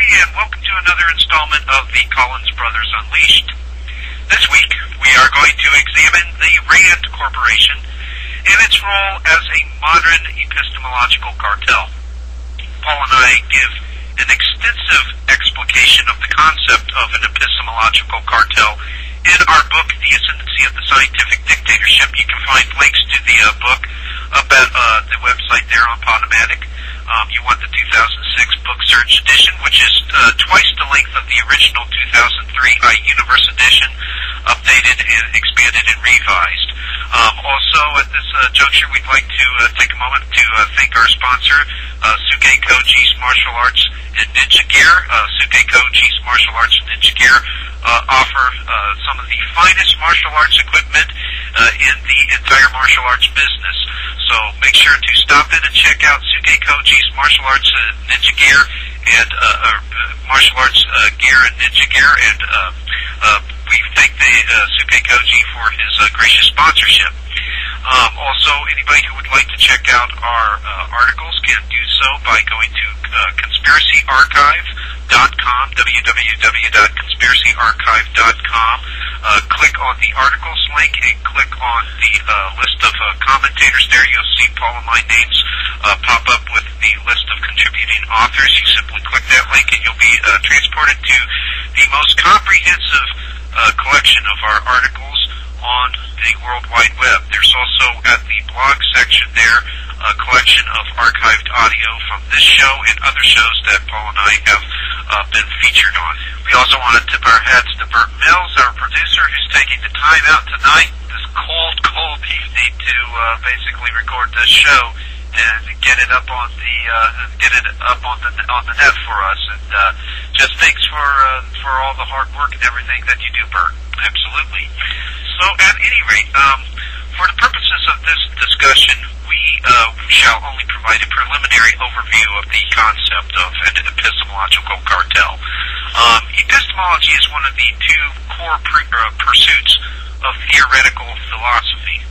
and welcome to another installment of the Collins Brothers Unleashed. This week, we are going to examine the RAND Corporation and its role as a modern epistemological cartel. Paul and I give an extensive explication of the concept of an epistemological cartel in our book, The Ascendancy of the Scientific Dictatorship. You can find links to the book up at the website there on Podomatic. You want the 2006 Book Search edition, which is twice the length of the original 2003 iUniverse edition, updated and expanded and revised. Also, at this juncture, we'd like to take a moment to thank our sponsor, Suge Koji's Martial Arts and Ninja Gear. Suge Koji's Martial Arts and Ninja Gear offer some of the finest martial arts equipment in the entire martial arts business. So make sure to stop in and check out Suge Koji's Martial Arts Ninja Gear and Martial Arts Gear and Ninja Gear, and we thank the Suge Koji for his gracious sponsorship. Also, anybody who would like to check out our articles can do so by going to conspiracyarchive.com, www.conspiracyarchive.com. Click on the articles link and click on the list of commentators there. You'll see Paul and my names pop up with the list of contributing authors. You simply click that link and you'll be transported to the most comprehensive collection of our articles on the World Wide Web. There's also at the blog section there a collection of archived audio from this show and other shows that Paul and I have been featured on. We also want to tip our hats to Bert Mills, our producer, who's taking the time out tonight, this cold evening, to basically record this show and get it up on the net for us. And just thanks for all the hard work and everything that you do, Bert. Absolutely. So, at any rate, for the purposes of this discussion, we shall only provide a preliminary overview of the concept of an epistemological cartel. Epistemology is one of the two core pursuits of theoretical philosophy.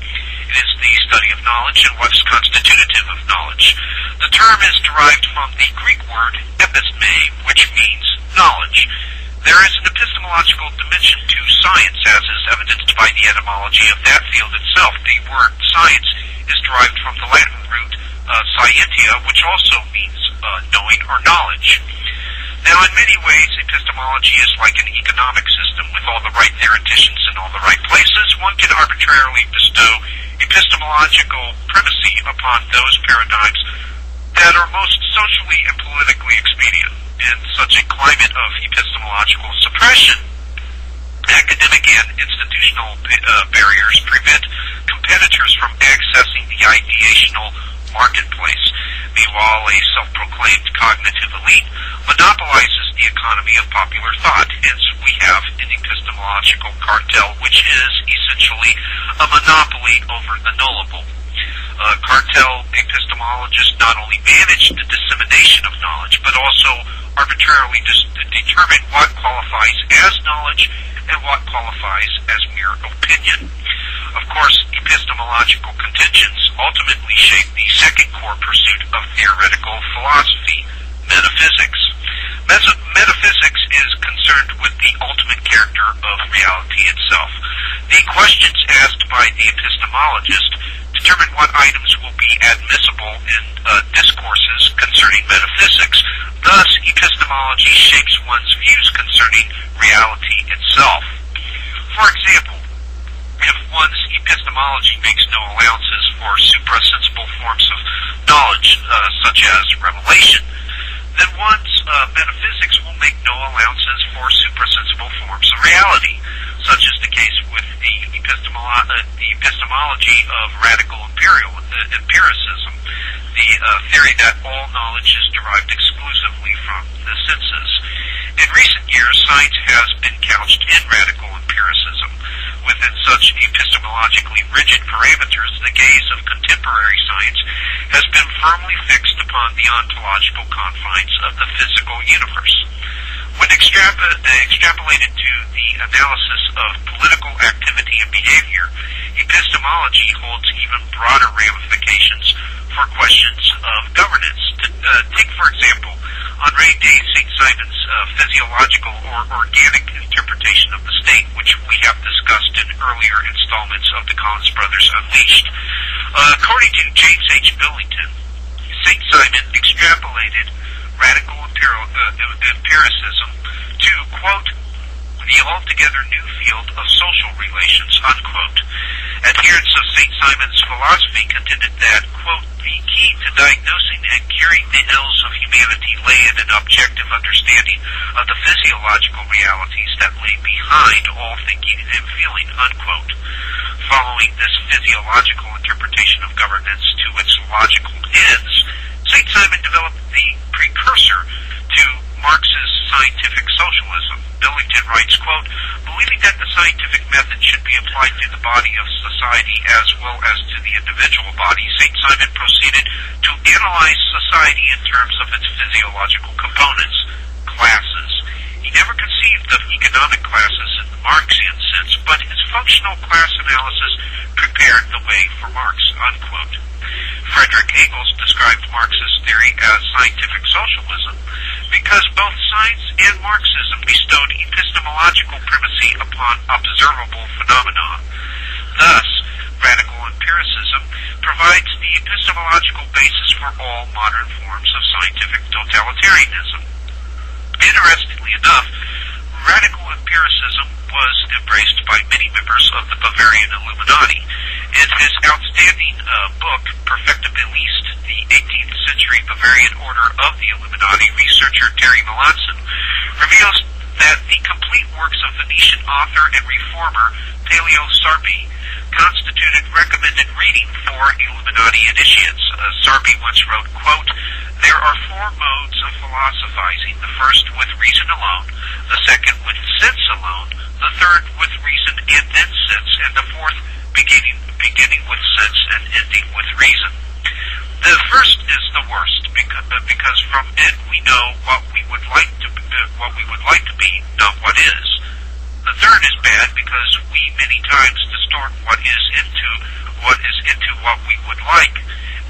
It is the study of knowledge and what is constitutive of knowledge. The term is derived from the Greek word episteme, which means knowledge. There is an epistemological dimension to science, as is evidenced by the etymology of that field itself. The word science is derived from the Latin root scientia, which also means knowing or knowledge. Now, in many ways, epistemology is like an economic system with all the right theoreticians in all the right places. One can arbitrarily bestow epistemological primacy upon those paradigms that are most socially and politically expedient. In such a climate of epistemological suppression, academic and institutional barriers prevent competitors from accessing the ideational marketplace. Meanwhile, a self-proclaimed cognitive elite monopolizes the economy of popular thought. Hence, we have an epistemological cartel, which is essentially a monopoly over the knowable. Cartel epistemologists not only manage the dissemination of knowledge, but also arbitrarily determine what qualifies as knowledge and what qualifies as mere opinion. Of course, epistemological contentions ultimately shape the second core pursuit of theoretical philosophy, metaphysics. Metaphysics is concerned with the ultimate character of reality itself. The questions asked by the epistemologist determine what items will be admissible in discourses concerning metaphysics. Thus, epistemology shapes one's views concerning reality itself. For example, if one's epistemology makes no allowances for suprasensible forms of knowledge, such as revelation, then one's metaphysics will make no allowances for suprasensible forms of reality, such is the case with the epistemology of radical empiricism, the theory that all knowledge is derived exclusively from the senses. In recent years, science has been couched in radical empiricism. Within such epistemologically rigid parameters, the gaze of contemporary science has been firmly fixed upon the ontological confines of the physical universe. When extrapolated to the analysis of political activity and behavior, epistemology holds even broader ramifications for questions of governance. Take, for example, Henri de Saint-Simon's physiological or organic interpretation of the state, which we have discussed in earlier installments of the Collins Brothers Unleashed. According to James H. Billington, Saint-Simon extrapolated radical empiricism to, quote, the altogether new field of social relations, unquote. Adherents of St. Simon's philosophy contended that, quote, the key to diagnosing and curing the ills of humanity lay in an objective understanding of the physiological realities that lay behind all thinking and feeling, unquote. Following this physiological interpretation of governance to its logical ends, St. Simon developed the precursor to Marx's scientific socialism. Billington writes, quote, believing that the scientific method should be applied to the body of society as well as to the individual body, St. Simon proceeded to analyze society in terms of its physiological components, classes. He never conceived of economic classes in the Marxian sense, but his functional class analysis prepared the way for Marx, unquote. Frederick Engels described Marx's theory as scientific socialism because both science and Marxism bestowed epistemological primacy upon observable phenomena. Thus, radical empiricism provides the epistemological basis for all modern forms of scientific totalitarianism. Interestingly enough, radical empiricism was embraced by many members of the Bavarian Illuminati. In his outstanding book, Perfectibilist, the 18th century Bavarian Order of the Illuminati, researcher Terry Melanson reveals that the complete works of Venetian author and reformer Paleo Sarpi constituted recommended reading for Illuminati initiates. Sarpi once wrote, quote, there are four modes of philosophizing, the first with reason alone, the second with sense alone, the third with reason and then sense, and the fourth beginning with sense and ending with reason. The first is the worst because from it we know what we would like to be, not what is. The third is bad because we many times distort what is into what we would like,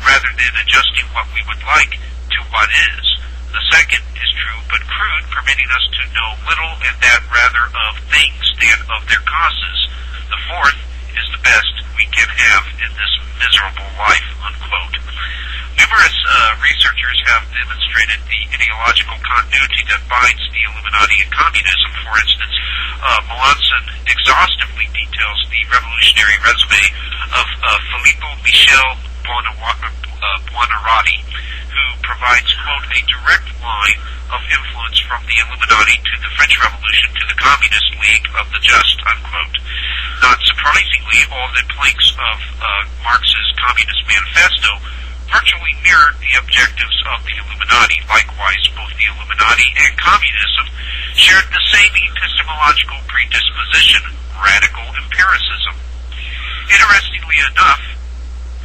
rather than adjusting what we would like to what is. The second is true but crude, permitting us to know little and that rather of things than of their causes. The fourth is the best we can have in this miserable life, unquote. Numerous researchers have demonstrated the ideological continuity that binds the Illuminati and communism. For instance, Melanson exhaustively details the revolutionary resume of Filippo Michel Buonarroti, who provides, quote, a direct line of influence from the Illuminati to the French Revolution to the Communist League of the Just, unquote. Not surprisingly, all the planks of Marx's Communist Manifesto virtually mirrored the objectives of the Illuminati. Likewise, both the Illuminati and communism shared the same epistemological predisposition, radical empiricism. Interestingly enough,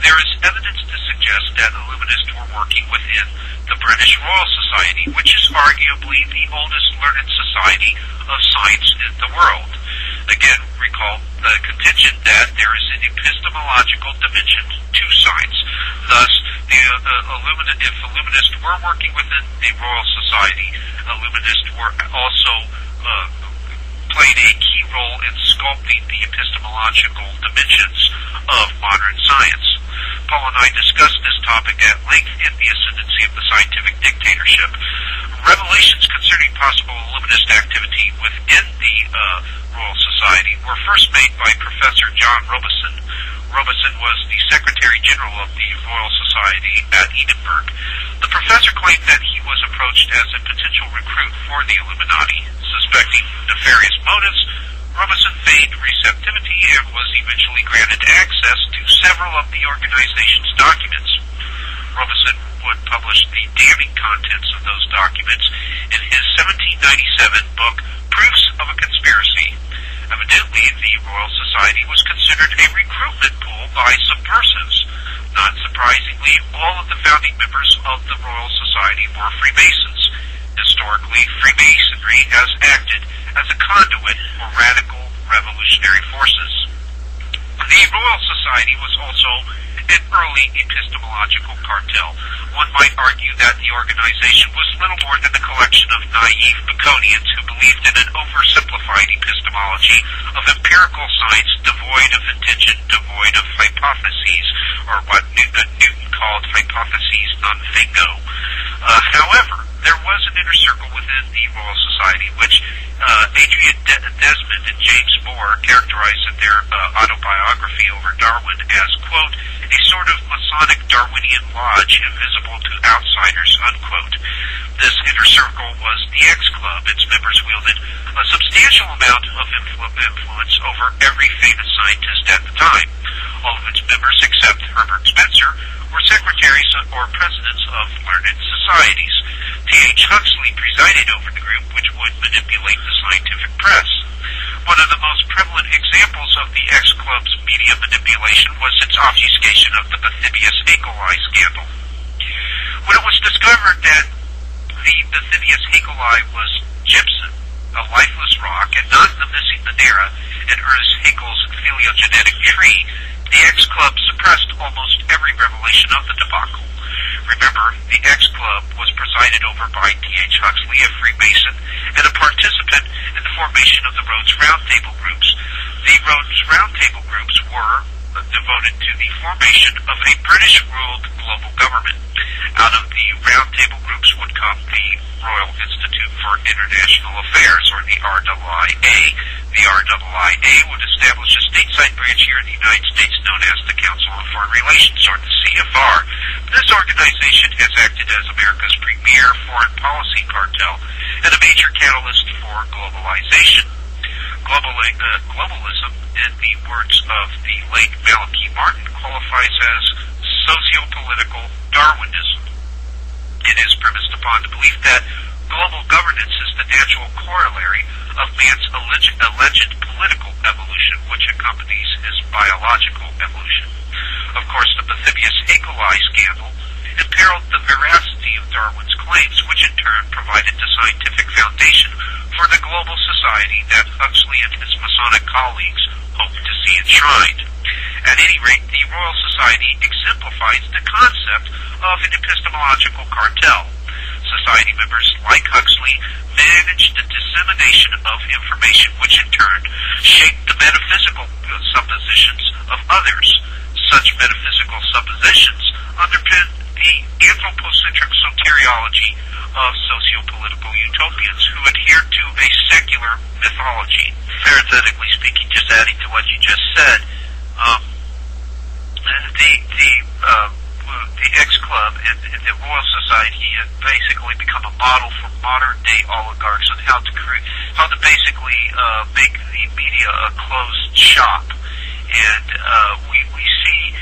there is evidence to suggest that Illuminists were working within the British Royal Society, which is arguably the oldest learned society of science in the world. Again, recall the contention that there is an epistemological dimension to science. Thus, if Illuminists were working within the Royal Society, Illuminists were also played a key role in sculpting the epistemological dimensions of modern science. Paul and I discussed this topic at length in The Ascendancy of the Scientific Dictatorship. Revelations concerning possible Illuminist activity within the Royal Society were first made by Professor John Robison. Robison was the Secretary General of the Royal Society at Edinburgh. The professor claimed that he was approached as a potential recruit for the Illuminati. Suspecting nefarious motives, Robison feigned receptivity and was eventually granted access to several of the organization's documents. Robison would publish the damning contents of those documents in his 1797 book, Proofs of a Conspiracy. Evidently, the Royal Society was considered a recruitment pool by subversives. Not surprisingly, all of the founding members of the Royal Society were Freemasons. Historically, Freemasonry has acted as a conduit for radical revolutionary forces. The Royal Society was also an early epistemological cartel. One might argue that the organization was little more than a collection of naive Baconians who believed in an oversimplified epistemology of empirical science devoid of intention, devoid of hypotheses, or what Newton called hypotheses non fingo. However, there was an inner circle within the Royal Society which Adrian Desmond and James Moore characterized in their autobiography over Darwin as, quote, a sort of Masonic Darwinian lodge invisible to outsiders, unquote. This inner circle was the X Club. Its members wielded a substantial amount of influence over every famous scientist at the time. All of its members, except Herbert Spencer, were secretaries or presidents of learned societies. T.H. Huxley presided over the group, which would manipulate the scientific press. One of the most prevalent examples of the X Club's media manipulation was its obfuscation of the Bathybius E. coli scandal. When it was discovered that the Bathybius E. coli was gypsum, a lifeless rock, and not the missing Monera and Ernest Haeckel's phylogenetic tree, the X Club suppressed almost every revelation of the debacle. Remember, the X Club was presided over by T.H. Huxley, a Freemason, and a participant in the formation of the Rhodes Roundtable groups. The Rhodes Roundtable groups were devoted to the formation of a British-ruled global government. Out of the Roundtable groups would come the Royal Institute for International Affairs, or the RIIA. The RIIA would establish a stateside branch here in the United States known as the Council on Foreign Relations, or the CFR. This organization has acted as America's premier foreign policy cartel and a major catalyst for globalization. Globalism, in the words of the late Malachi Martin, qualifies as socio-political Darwinism. It is premised upon the belief that global governance is the natural corollary of man's alleged political evolution, which accompanies his biological evolution. Of course, the Bathybius E. coli scandal imperiled the veracity of Darwin's claims, which in turn provided the scientific foundation for the global society that Huxley and his Masonic colleagues hoped to see enshrined. At any rate, the Royal Society exemplifies the concept of an epistemological cartel. Society members, like Huxley, managed the dissemination of information which in turn shaped the metaphysical suppositions of others. Such metaphysical suppositions underpin the anthropocentric soteriology of socio-political utopians who adhere to a secular mythology. Parenthetically speaking, just adding to what you just said, the X Club and the Royal Society have basically become a model for modern-day oligarchs on how to basically make the media a closed shop. And we see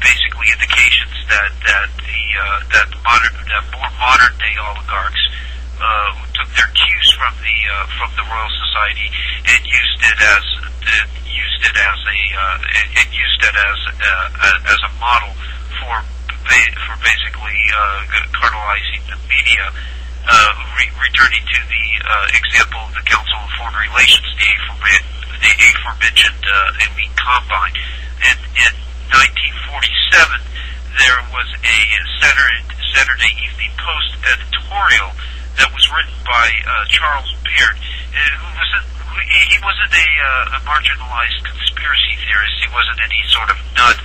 basically indications that more modern day oligarchs took their cues from the Royal Society and used it as a model for basically cartelizing the media. Returning to the example of the Council on Foreign Relations, the aforementioned elite combine. In 1947, there was a Saturday Evening Post editorial that was written by Charles Beard, he wasn't a marginalized conspiracy theorist. He wasn't any sort of nut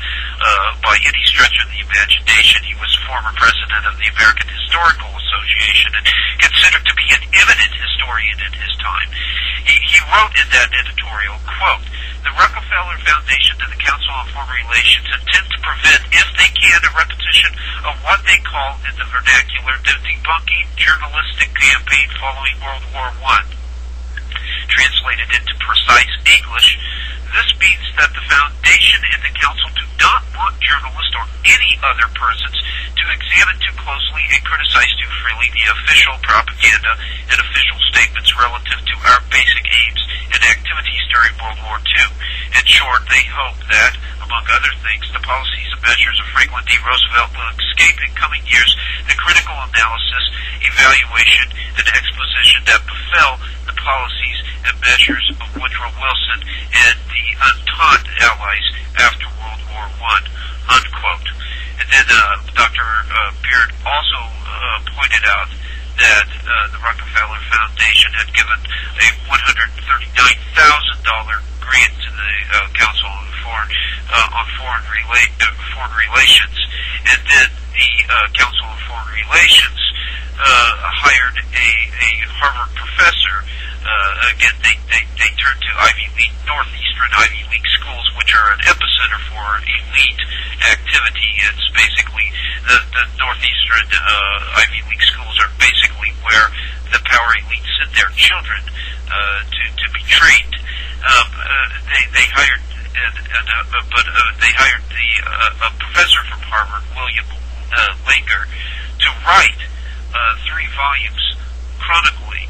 by any stretch of the imagination. He was former president of the American Historical Association and considered to be an eminent historian in his time. He wrote in that editorial, quote, "The Rockefeller Foundation and the Council on Foreign Relations intend to prevent, if they can, a repetition of what they call in the vernacular the debunking journalistic campaign following World War I. Translated into precise English, this means that the Foundation and the Council do not want journalists or any other persons to examine too closely and criticize too freely the official propaganda and official statements relative to our basic aims and activities during World War II. In short, they hope that, among other things, the policies and measures of Franklin D. Roosevelt will escape in coming years the critical analysis, evaluation, and exposition that befell the policies and measures of Woodrow Wilson and the Entente allies after World War I, unquote. And then Dr. Beard also pointed out that the Rockefeller Foundation had given a $139,000 grant to the Council on Foreign Relations, and then the Council on Foreign Relations hired a Harvard professor. Again, they turned to Northeastern Ivy League schools, which are an epicenter for elite activity. It's basically the Northeastern Ivy League schools are basically where the power elite send their children to be trained. They hired a professor from Harvard, William Langer, to write 3 volumes chronicling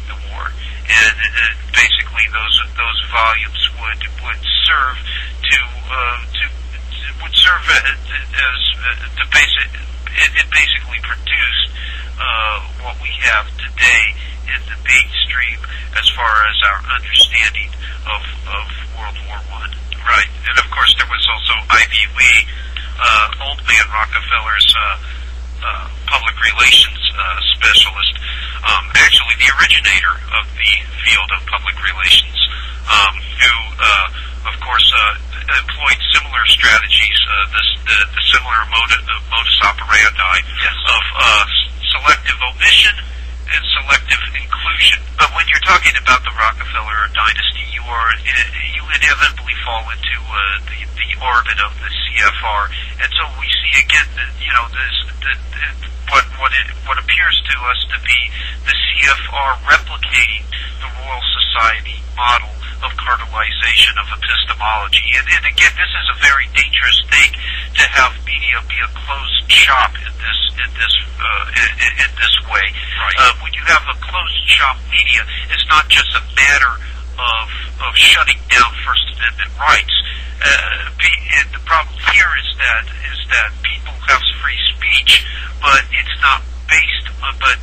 the war, and basically those volumes would serve it basically produced what we have today in the mainstream as far as our understanding of World War I. Right, and of course there was also Ivy Lee, old man Rockefeller's public relations specialist, actually the originator of the field of public relations, who, of course, employed similar strategies, the similar modus operandi of selective omission and selective inclusion. But when you're talking about the Rockefeller dynasty, you inevitably fall into the orbit of the CFR, and so we see again what appears to us to be the CFR replicating the Royal Society model of cartelization of epistemology. And again, this is a very dangerous thing to have media be a closed shop in this way. Right. When you have a closed shop media, it's not just a matter of shutting down First Amendment rights. And the problem here is that people have free speech, but it's not based. But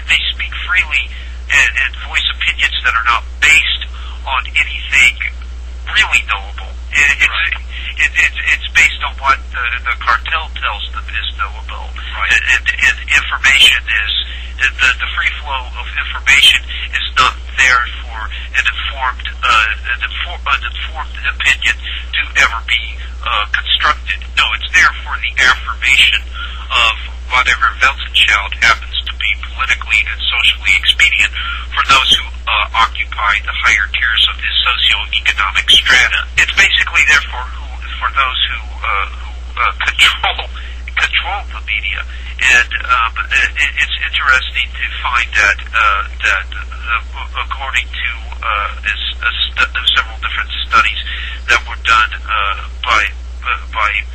they speak freely and voice opinions that are not based on anything really knowable. It's based on what the cartel tells them is knowable. Right. And information is the free flow of information is not there for an informed opinion to ever be constructed. No, it's there for the affirmation of whatever Weltanschauung happens to be politically and socially expedient for those who occupy the higher tiers of the socio-economic strata. It's basically there for those who control the media, and it's interesting to find that according to several different studies that were done by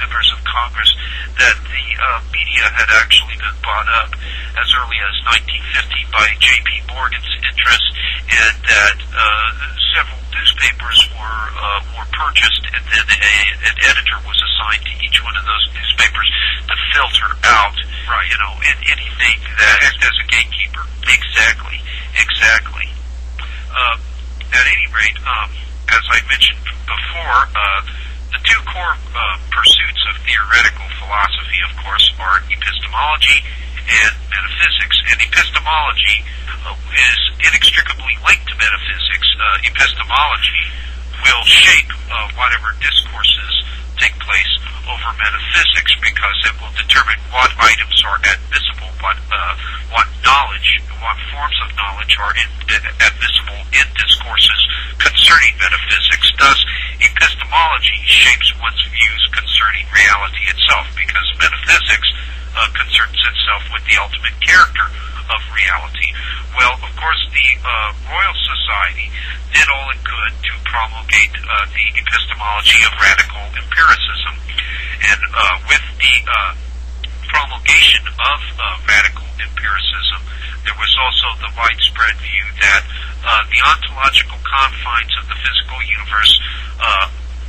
members of Congress, that the media had actually been bought up as early as 1950 by J.P. Morgan's interests, and that several newspapers were purchased, and then an editor was assigned to each one of those newspapers to filter out, anything that acts as a gatekeeper. Exactly. At any rate, as I mentioned before, the two core pursuits of theoretical philosophy, of course, are epistemology and metaphysics. And epistemology is inextricably linked to metaphysics. Epistemology will shape whatever discourses take place over metaphysics, because it will determine what items are admissible, what knowledge, what forms of knowledge are admissible in discourses concerning metaphysics. Thus, epistemology shapes one's views concerning reality itself, because metaphysics concerns itself with the ultimate character of reality. Well, of course, the Royal Society did all it could to promulgate the epistemology of radical empiricism, and with the promulgation of radical empiricism, there was also the widespread view that the ontological confines of the physical universe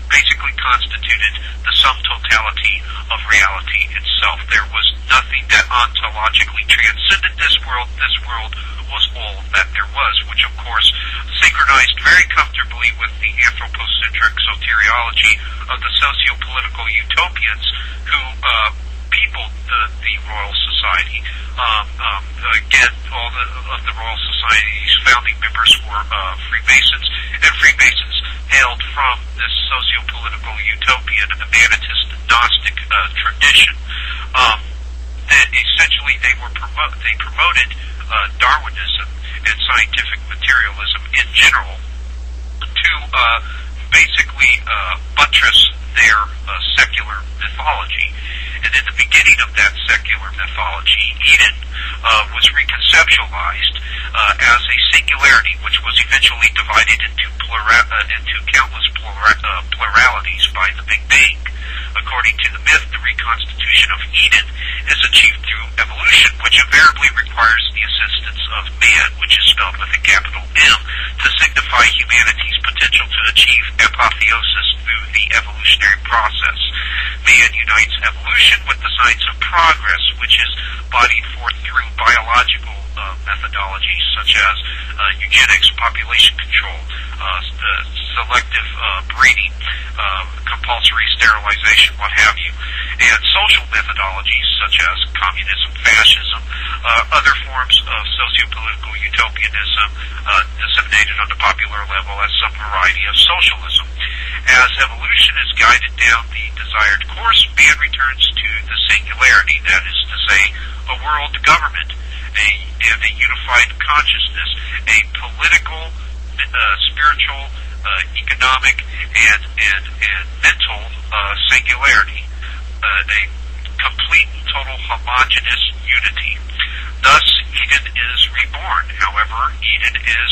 basically constituted the sum totality of reality itself. There was nothing that ontologically transcended this world. This world was all that there was, which of course synchronized very comfortably with the anthropocentric soteriology of the socio-political utopians who peopled the Royal Society. Again, all of the Royal Society's founding members were Freemasons, and Freemasons hailed from this socio-political utopian humanitist Gnostic tradition. That essentially they promoted Darwinism and scientific materialism in general to basically buttress their secular mythology. And in the beginning of that secular mythology, Eden was reconceptualized as a singularity, which was eventually divided into countless pluralities by the Big Bang. According to the myth, the reconstitution of Eden is achieved through evolution, which invariably requires the assistance of man, which is spelled with a capital M, to signify humanity's potential to achieve apotheosis through the evolutionary process. Man unites evolution with the science of progress, which is bodied forth through biological methodologies such as eugenics, population control, selective breeding, compulsory sterilization, what have you, and social methodologies such as communism, fascism, other forms of socio-political utopianism disseminated on the popular level as some variety of socialism. As evolution is guided down the desired course, man returns to the singularity, that is to say, a world government, and a unified consciousness, a political, spiritual, economic, and mental singularity, a complete and total homogeneous unity. Thus, Eden is reborn. However, Eden is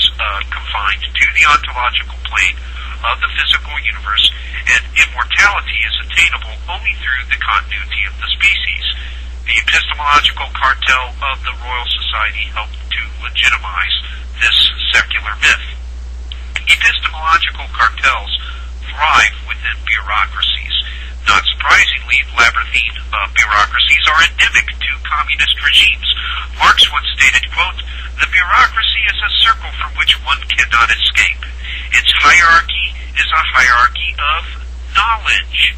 confined to the ontological plane of the physical universe, and immortality is attainable only through the continuity of the species. The epistemological cartel of the Royal Society helped to legitimize this secular myth. Epistemological cartels thrive within bureaucracies. Not surprisingly, labyrinthine bureaucracies are endemic to communist regimes. Marx once stated, quote, "The bureaucracy is a circle from which one cannot escape. Its hierarchy is a hierarchy of knowledge.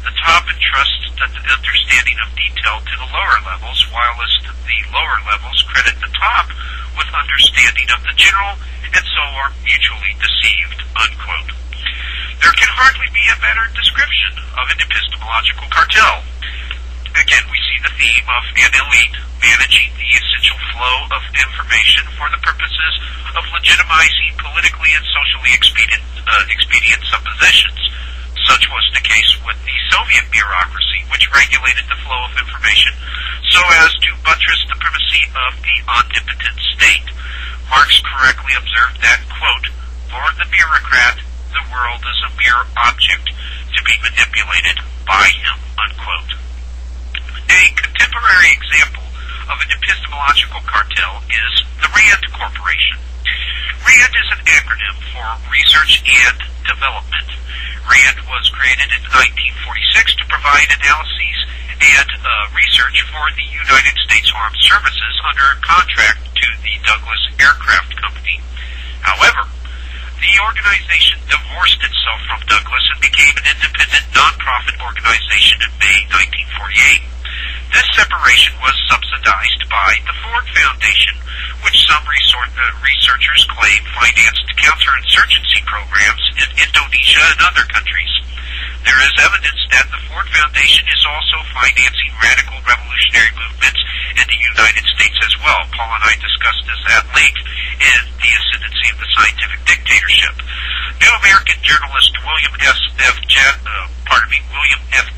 The top entrusts the understanding of detail to the lower levels, whilst the lower levels credit the top with understanding of the general, and so are mutually deceived," unquote. There can hardly be a better description of an epistemological cartel. Again, we see the theme of an elite managing the essential flow of information for the purposes of legitimizing politically and socially expedient suppositions. Such was the case with the Soviet bureaucracy, which regulated the flow of information so as to buttress the primacy of the omnipotent state. Marx correctly observed that, quote, "For the bureaucrat, the world is a mere object to be manipulated by him," unquote. A contemporary example of an epistemological cartel is the RAND Corporation. RAND is an acronym for Research and Development. RAND was created in 1946 to provide analyses and research for the United States Armed Services under a contract to the Douglas Aircraft Company. However, the organization divorced itself from Douglas and became an independent nonprofit organization in May 1948. This separation was subsidized by the Ford Foundation, which some researchers claim financed counterinsurgency programs in Indonesia and other countries. There is evidence that the Ford Foundation is also financing radical revolutionary movements in the United States as well. Paul and I discussed this at length in The Ascendancy of the Scientific Dictatorship. New American journalist William F.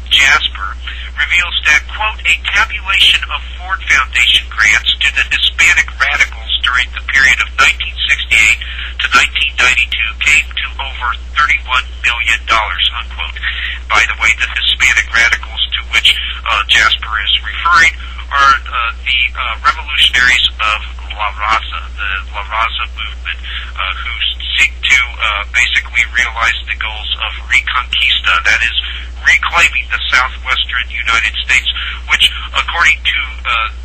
Jasper reveals that, quote, "A tabulation of Ford Foundation grants to the Hispanic radicals during the period of 1968 to 1992 came to over $31 million, unquote. By the way, the Hispanic radicals to which Jasper is referring are the revolutionaries of La Raza movement, who seek to basically realize the goals of Reconquista, that is, reclaiming the southwestern United States, which, according to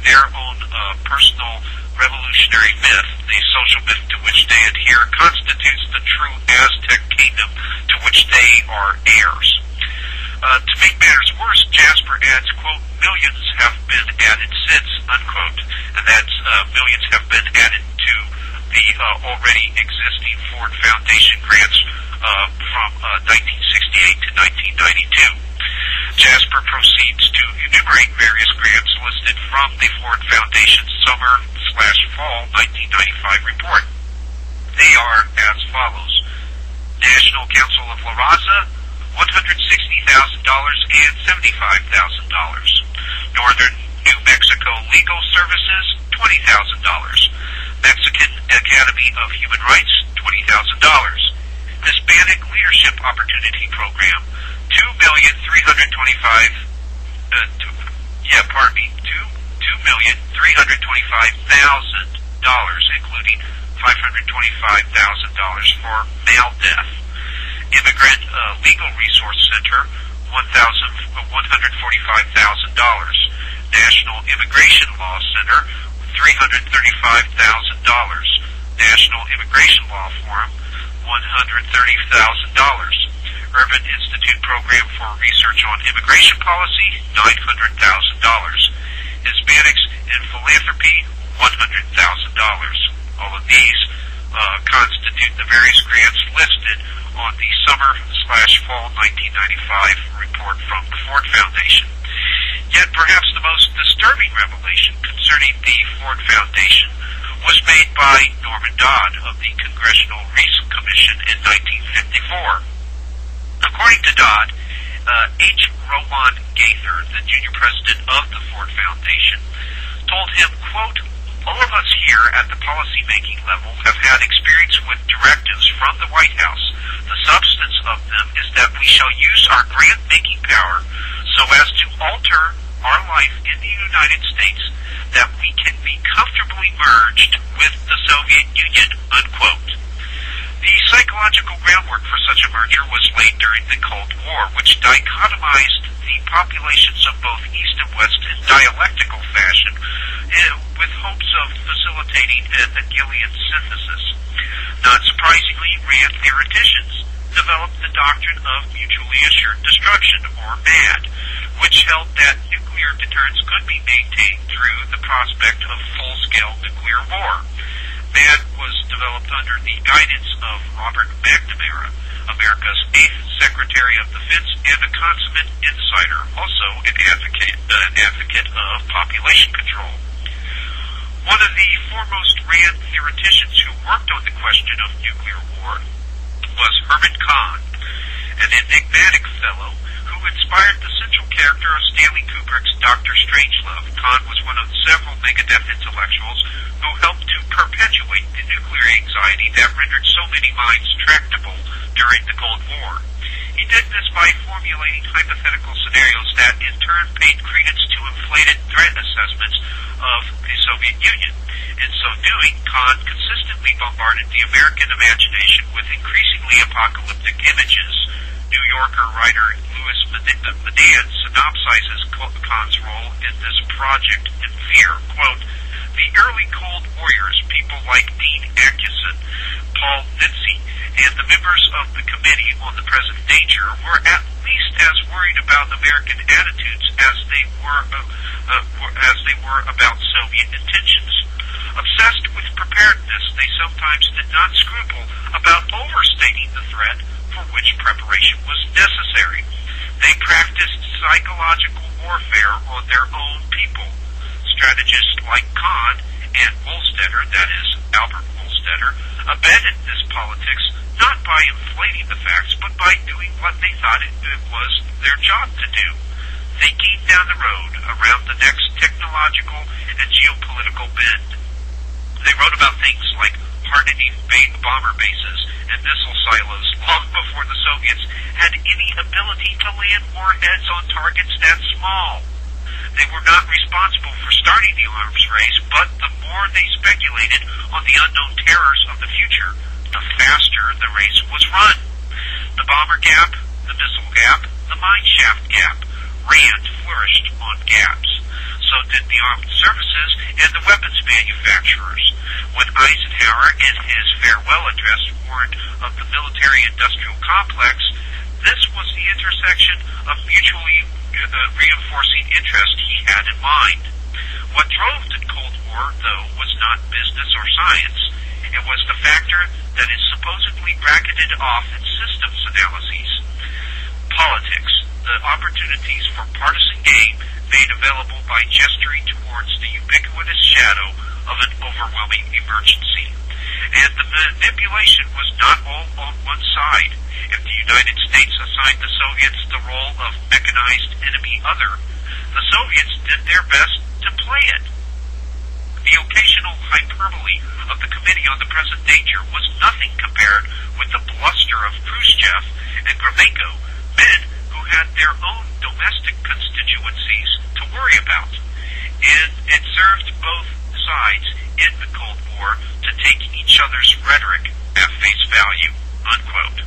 their own personal revolutionary myth, the social myth to which they adhere, constitutes the true Aztec kingdom to which they are heirs. To make matters worse, Jasper adds, quote, millions have been added since, unquote, and that's millions have been added to the already existing Ford Foundation grants from 1968 to 1992. Jasper proceeds to enumerate various grants listed from the Ford Foundation summer/fall 1995 report. They are as follows: National Council of La Raza, $160,000 and $75,000. Northern New Mexico Legal Services, $20,000. Mexican Academy of Human Rights, $20,000. Hispanic Leadership Opportunity Program, $2,325,000, including $525,000 for male death. Immigrant Legal Resource Center, $145,000. National Immigration Law Center, $335,000. National Immigration Law Forum, $130,000. Urban Institute Program for Research on Immigration Policy, $900,000. Hispanics in Philanthropy, $100,000. All of these constitute the various grants listed on the summer/fall 1995 report from the Ford Foundation. Yet perhaps the most disturbing revelation concerning the Ford Foundation was made by Norman Dodd of the Congressional Reese Commission in 1954. According to Dodd, H. Rowan Gaither, the junior president of the Ford Foundation, told him, quote, all of us here at the policymaking level have had experience with directives from the White House. The substance of them is that we shall use our grant-making power so as to alter our life in the United States that we can be comfortably merged with the Soviet Union, unquote. The psychological groundwork for such a merger was laid during the Cold War, which dichotomized the populations of both East and West in dialectical fashion, with hopes of facilitating an Hegelian synthesis. Not surprisingly, Rand theoreticians developed the doctrine of mutually assured destruction, or MAD, which held that nuclear deterrence could be maintained through the prospect of full-scale nuclear war. MAD was developed under the guidance of Robert McNamara, America's 8th Secretary of Defense and a consummate insider, also an advocate of population control. One of the foremost Rand theoreticians who worked on the question of nuclear war was Herman Kahn, an enigmatic fellow who inspired the central character of Stanley Kubrick's Dr. Strangelove. Kahn was one of several Megadeth intellectuals who helped to perpetuate the nuclear anxiety that rendered so many minds tractable during the Cold War. He did this by formulating hypothetical scenarios that in turn paid credence to inflated threat assessments of the Soviet Union. In so doing, Kahn consistently bombarded the American imagination with increasingly apocalyptic images. New Yorker writer Louis Madan synopsizes Kahn's role in this project in fear. Quote, the early Cold Warriors, people like Dean Acheson, Paul Vinci, and the members of the Committee on the Present Danger were at least as worried about American attitudes as they were about Soviet intentions. Obsessed with preparedness, they sometimes did not scruple about overstating the threat for which preparation was necessary. They practiced psychological warfare on their own people. Strategists like Kahn and Wohlstetter, that is, Albert Wohlstetter, abetted this politics not by inflating the facts, but by doing what they thought it was their job to do, thinking down the road around the next technological and geopolitical bend. They wrote about things like hardening bomber bases and missile silos long before the Soviets had any ability to land warheads on targets that small. They were not responsible for starting the arms race, but the more more they speculated on the unknown terrors of the future, the faster the race was run. The bomber gap, the missile gap, the mine shaft gap. Rand flourished on gaps. So did the armed services and the weapons manufacturers. When Eisenhower in his farewell address warned of the military-industrial complex, this was the intersection of mutually reinforcing interest he had in mind. What drove the Cold War, though, was not business or science. It was the factor that is supposedly bracketed off in systems analyses. Politics, the opportunities for partisan gain made available by gesturing towards the ubiquitous shadow of an overwhelming emergency. And the manipulation was not all on one side. If the United States assigned the Soviets the role of mechanized enemy other, the Soviets did their best to play it. The occasional hyperbole of the Committee on the Present Danger was nothing compared with the bluster of Khrushchev and Gromyko, men who had their own domestic constituencies to worry about. And it served both sides in the Cold War to take each other's rhetoric at face value, unquote.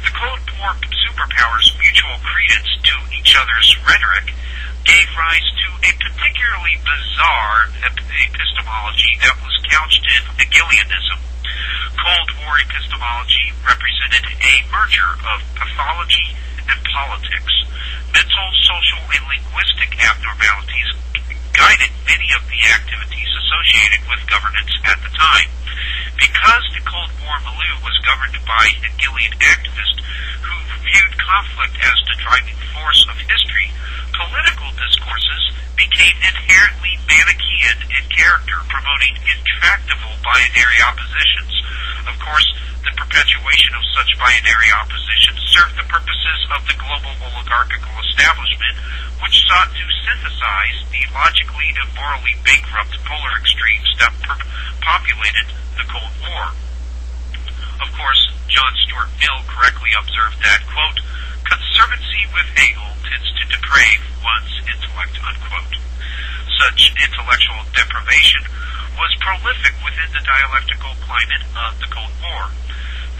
The Cold War superpowers' mutual credence to each other's rhetoric gave rise to a particularly bizarre epistemology that was couched in Hegelianism. Cold War epistemology represented a merger of pathology and politics. Mental, social, and linguistic abnormalities guided many of the activities associated with governance at the time. Because the Cold War milieu was governed by Hegelian activists who viewed conflict as the driving force of history, political discourses became inherently Manichaean in character, promoting intractable binary oppositions. Of course, the perpetuation of such binary oppositions served the purposes of the global oligarchical establishment, which sought to synthesize the logically and morally bankrupt polar extremes that populated the Cold War. Of course, John Stuart Mill correctly observed that, quote, conservancy with Hegel tends to deprave one's intellect, unquote. Such intellectual deprivation was prolific within the dialectical climate of the Cold War.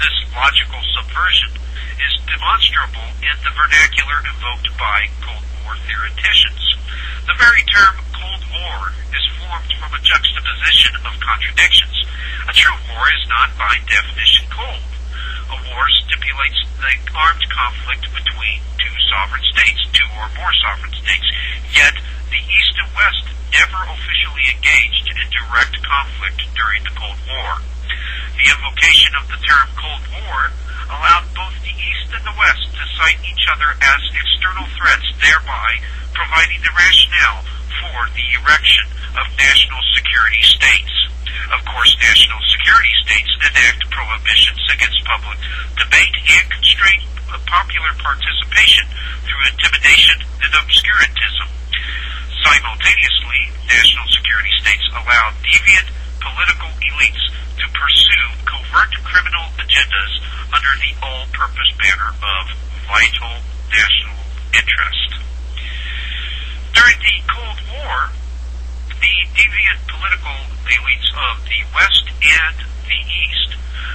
This logical subversion is demonstrable in the vernacular invoked by Cold War theoreticians. The very term Cold War is formed from a juxtaposition of contradictions. A true war is not by definition cold. A war stipulates the armed conflict between two sovereign states, two or more sovereign states, yet the East and West never officially engaged in direct conflict during the Cold War. The invocation of the term Cold War allowed both the East and the West to cite each other as external threats, thereby providing the rationale for the erection of national security states. Of course, national security states enact prohibitions against public debate and constrain popular participation through intimidation and obscurantism. Simultaneously, national security states allow deviant political elites to pursue covert criminal agendas under the all-purpose banner of vital national interest. During the Cold War, the deviant political elites of the West and the East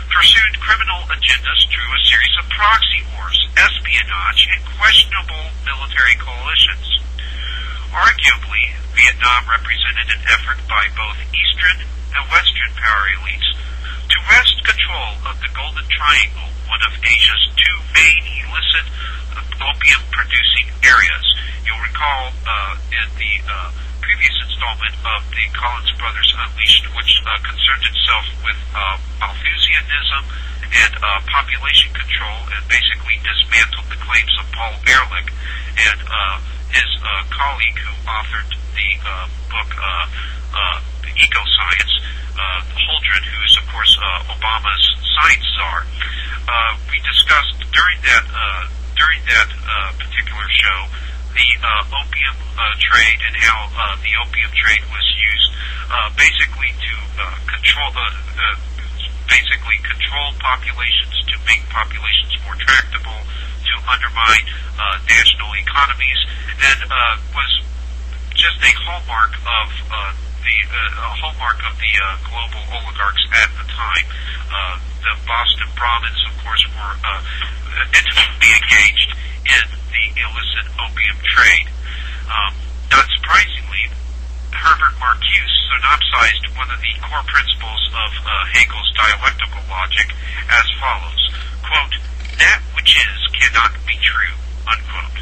pursued criminal agendas through a series of proxy wars, espionage, and questionable military coalitions. Arguably, Vietnam represented an effort by both Eastern and Western power elites to wrest control of the Golden Triangle, one of Asia's two main illicit opium-producing areas. You'll recall in the previous installment of the Collins Brothers Unleashed, which concerned itself with Malthusianism and population control, and basically dismantled the claims of Paul Ehrlich and his colleague who authored the book Eco-Science, Holdren, who is, of course, Obama's science czar. We discussed during that particular show the opium trade and how the opium trade was used basically to control populations, to make populations more tractable, to undermine national economies, and was just a hallmark of a hallmark of the global oligarchs at the time. The Boston Brahmins, of course, were intimately engaged in the illicit opium trade. Not surprisingly, Herbert Marcuse synopsized one of the core principles of Hegel's dialectical logic as follows, quote, "That which is cannot be true," unquote.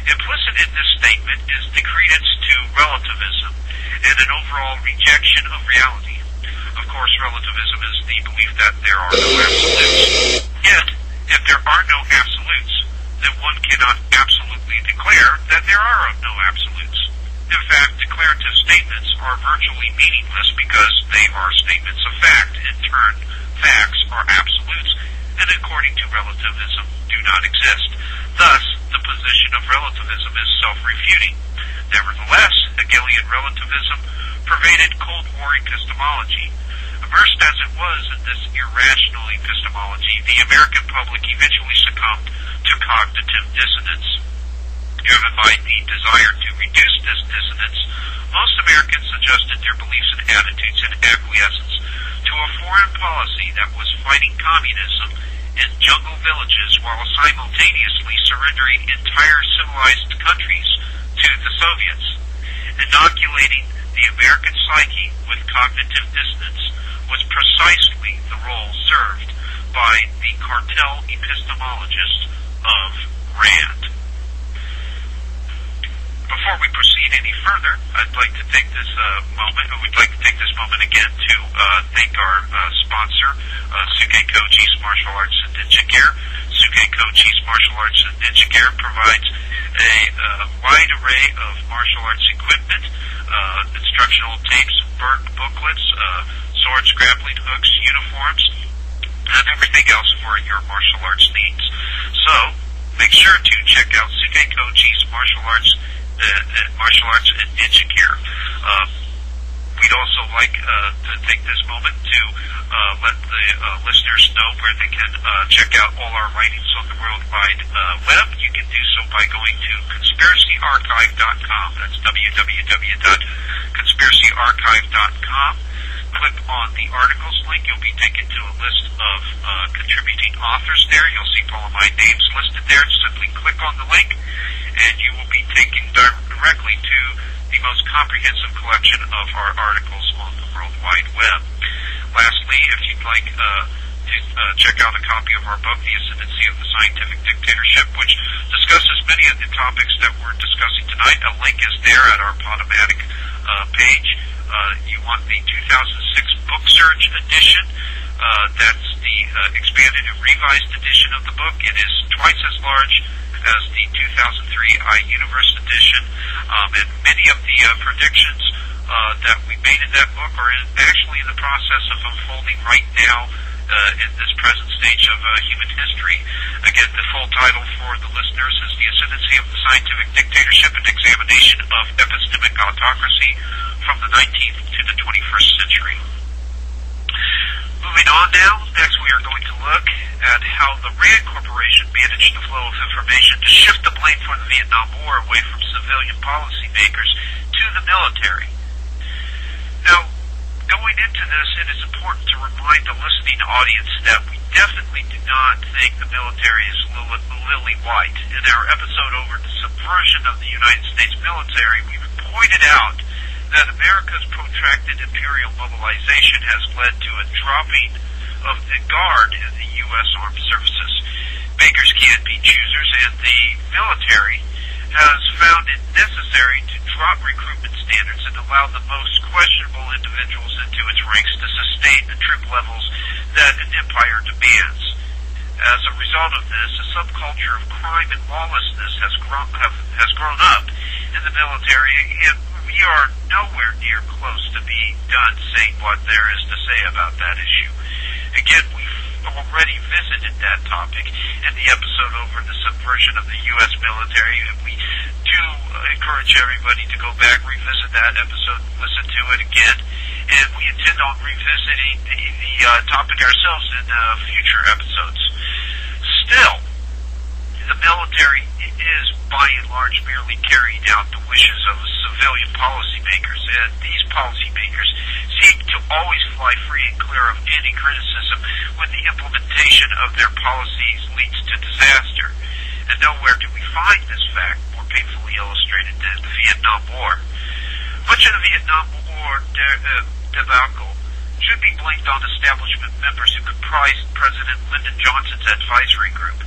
Implicit in this statement is the credence to relativism and an overall rejection of reality. Of course, relativism is the belief that there are no absolutes. Yet, if there are no absolutes, then one cannot absolutely declare that there are no absolutes. In fact, declarative statements are virtually meaningless because they are statements of fact. In turn, facts are absolutes, and according to relativism, do not exist. Thus, the position of relativism is self-refuting. Nevertheless, Hegelian relativism pervaded Cold War epistemology. Immersed as it was in this irrational epistemology, the American public eventually succumbed to cognitive dissonance. Driven by the desire to reduce this dissonance, most Americans adjusted their beliefs and attitudes in acquiescence to a foreign policy that was fighting communism in jungle villages while simultaneously surrendering entire civilized countries to the Soviets. Inoculating the American psyche with cognitive dissonance was precisely the role served by the cartel epistemologists of Rand. Before we proceed any further, I'd like to take this moment again to thank our sponsor, Suke Kochi's Martial Arts and Ninja Gear. Suke Kochi's Martial Arts and Ninja Gear provides a wide array of martial arts equipment, instructional tapes, booklets, swords, grappling hooks, uniforms, and everything else for your martial arts needs. So, make sure to check out Suke Kochi's Martial Arts and Ninja Gear. We'd also like to take this moment to let the listeners know where they can check out all our writings on the World Wide Web. You can do so by going to conspiracyarchive.com. That's www.conspiracyarchive.com. Click on the articles link. You'll be taken to a list of contributing authors there. You'll see all of my names listed there. Simply click on the link, and you will be taken directly to the most comprehensive collection of our articles on the World Wide Web. Lastly, if you'd like to check out a copy of our book, The Ascendancy of the Scientific Dictatorship, which discusses many of the topics that we're discussing tonight, a link is there at our Podomatic page. You want the 2006 Book Search edition. That's the expanded and revised edition of the book. It is twice as large as the 2003 iUniverse edition, and many of the predictions that we made in that book are actually in the process of unfolding right now in this present stage of human history. Again, the full title for the listeners is The Ascendancy of the Scientific Dictatorship, an examination of epistemic autocracy from the 19th to the 21st century. Moving on now, next we are going to look at how the Rand Corporation managed the flow of information to shift the blame for the Vietnam War away from civilian policymakers to the military. Now, going into this, it is important to remind the listening audience that we definitely do not think the military is lily white. In our episode over the subversion of the United States military, we pointed out that America's protracted imperial mobilization has led to a dropping of the guard in the U.S. Armed Services. Bakers can't be choosers, and the military has found it necessary to drop recruitment standards and allow the most questionable individuals into its ranks to sustain the troop levels that an empire demands. As a result of this, a subculture of crime and lawlessness has grown up in the military, and we are nowhere near close to being done saying what there is to say about that issue. Again, we've already visited that topic in the episode over the subversion of the U.S. military. We do encourage everybody to go back, revisit that episode, listen to it again, and we intend on revisiting the topic ourselves in future episodes. Still, the military is, by and large, merely carrying out the wishes of civilian policymakers, and these policymakers seek to always fly free and clear of any criticism when the implementation of their policies leads to disaster. And nowhere do we find this fact more painfully illustrated than the Vietnam War. Much of the Vietnam War debacle should be blamed on establishment members who comprised President Lyndon Johnson's advisory group.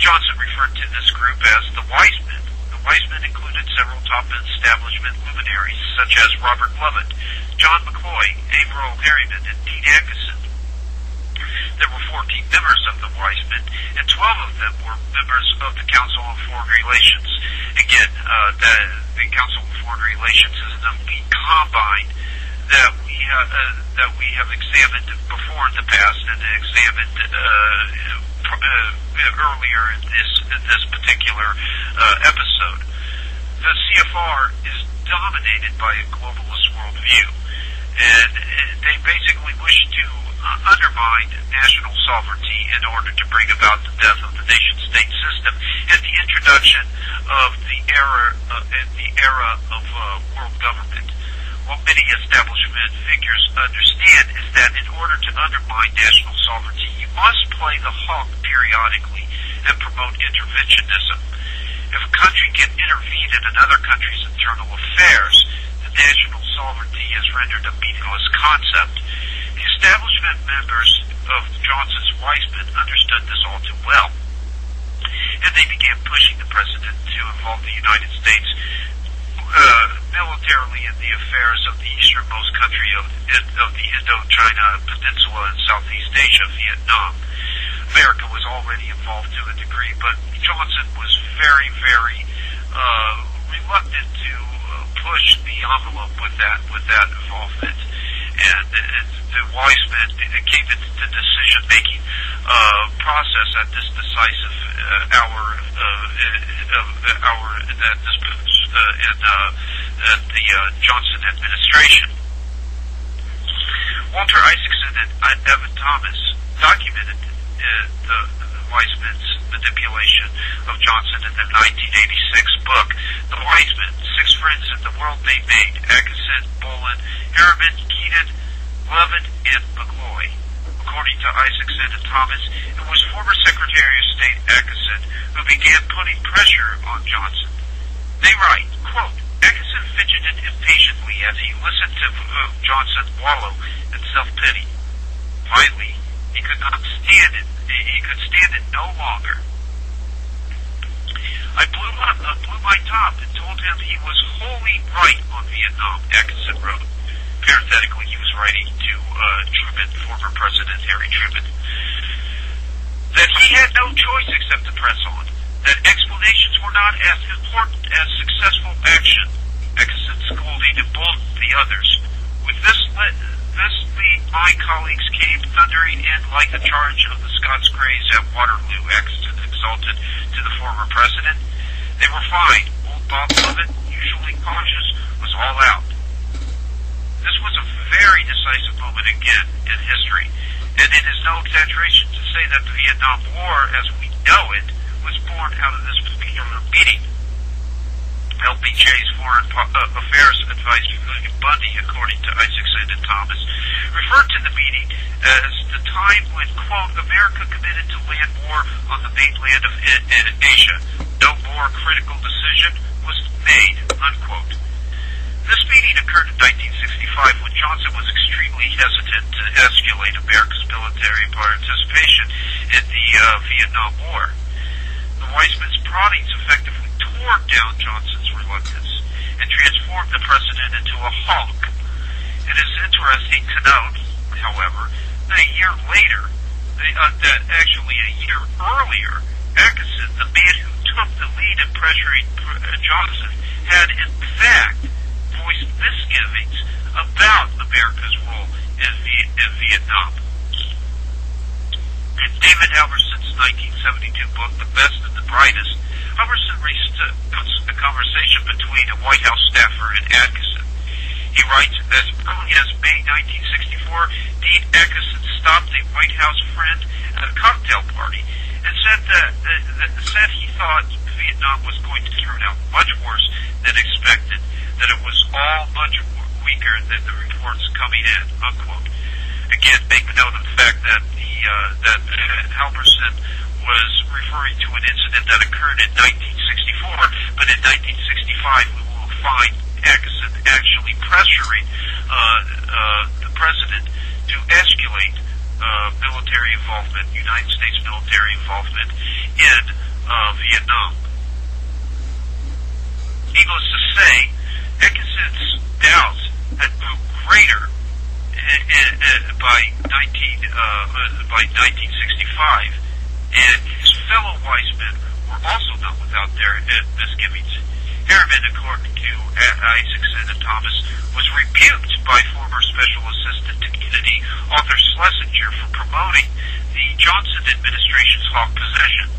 Johnson referred to this group as the Wise Men. The Wise Men included several top establishment luminaries, such as Robert Lovett, John McCloy, Averill Harriman, and Dean Acheson. There were 14 members of the Wise Men, and 12 of them were members of the Council on Foreign Relations. Again, the Council on Foreign Relations is an elite combine that we have examined before in the past and examined earlier in this particular episode. The CFR is dominated by a globalist worldview, and they basically wish to undermine national sovereignty in order to bring about the death of the nation-state system and the introduction of the era of world government. What many establishment figures understand is that in order to undermine national sovereignty, you must play the hawk periodically and promote interventionism. If a country can intervene in another country's internal affairs, the national sovereignty is rendered a meaningless concept. The establishment members of Johnson's Wise Men understood this all too well, and they began pushing the president to involve the United States militarily in the affairs of the easternmost country of the Indochina Peninsula and Southeast Asia, Vietnam. America was already involved to a degree, but Johnson was very, very reluctant to push the envelope with that involvement. And the Wise Men came into the decision-making process at this decisive hour in the Johnson administration. Walter Isaacson and Evan Thomas documented the Wise Men's manipulation of Johnson in their 1986 book, The Wise Men, Six Friends in the World They Made, Acheson, Bolin, Harriman, Keenan, Lovett, and McCloy. According to Isaacson and Thomas, it was former Secretary of State Acheson who began putting pressure on Johnson. They write, quote, Acheson fidgeted impatiently as he listened to Johnson wallow in self-pity. Finally, he could stand it no longer. I blew my top and told him he was wholly right on Vietnam, Acheson wrote. Parenthetically, he was writing to Truman, former President Harry Truman. That he had no choice except to press on. That explanations were not as important as successful action. Acheson scolding and bullied the others. With this lead, my colleagues came thundering in like the charge of the Scots Greys at Waterloo, Acheson exulted to the former president. They were fine. Old Bob Lovett, usually cautious, was all out. This was a very decisive moment again in history, and it is no exaggeration to say that the Vietnam War, as we know it, was born out of this particular meeting. LBJ's Foreign Affairs Advisor William Bundy, according to Isaacson and Thomas, referred to the meeting as the time when, quote, America committed to land war on the mainland of Asia. No more critical decision was made, unquote. This meeting occurred in 1965 when Johnson was extremely hesitant to escalate America's military participation in the Vietnam War. The Wise Men's proddings effectively tore down Johnson's reluctance and transformed the president into a hawk. It is interesting to note, however, that a year later, actually a year earlier, Acheson, the man who took the lead in pressuring Johnson, had in fact voiced misgivings about America's role in Vietnam. In David Halverson's 1972 book, The Best and the Brightest, Halverson recounts a conversation between a White House staffer and Acheson. He writes, as early as May 1964, Dean Acheson stopped a White House friend at a cocktail party and said he thought Vietnam was going to turn out much worse than expected, that it was all much weaker than the reports coming in, unquote. Again, make note of the fact that that Halverson was referring to an incident that occurred in 1964, but in 1965 we will find Atkinson actually pressuring the president to escalate military involvement, United States military involvement in Vietnam. Needless to say, Atkinson's doubts had grew greater by 1965, and his fellow wise men were also not without their misgivings. Harriman, according to Isaacson and Thomas, was rebuked by former Special Assistant to Kennedy Arthur Schlesinger for promoting the Johnson administration's hawk position.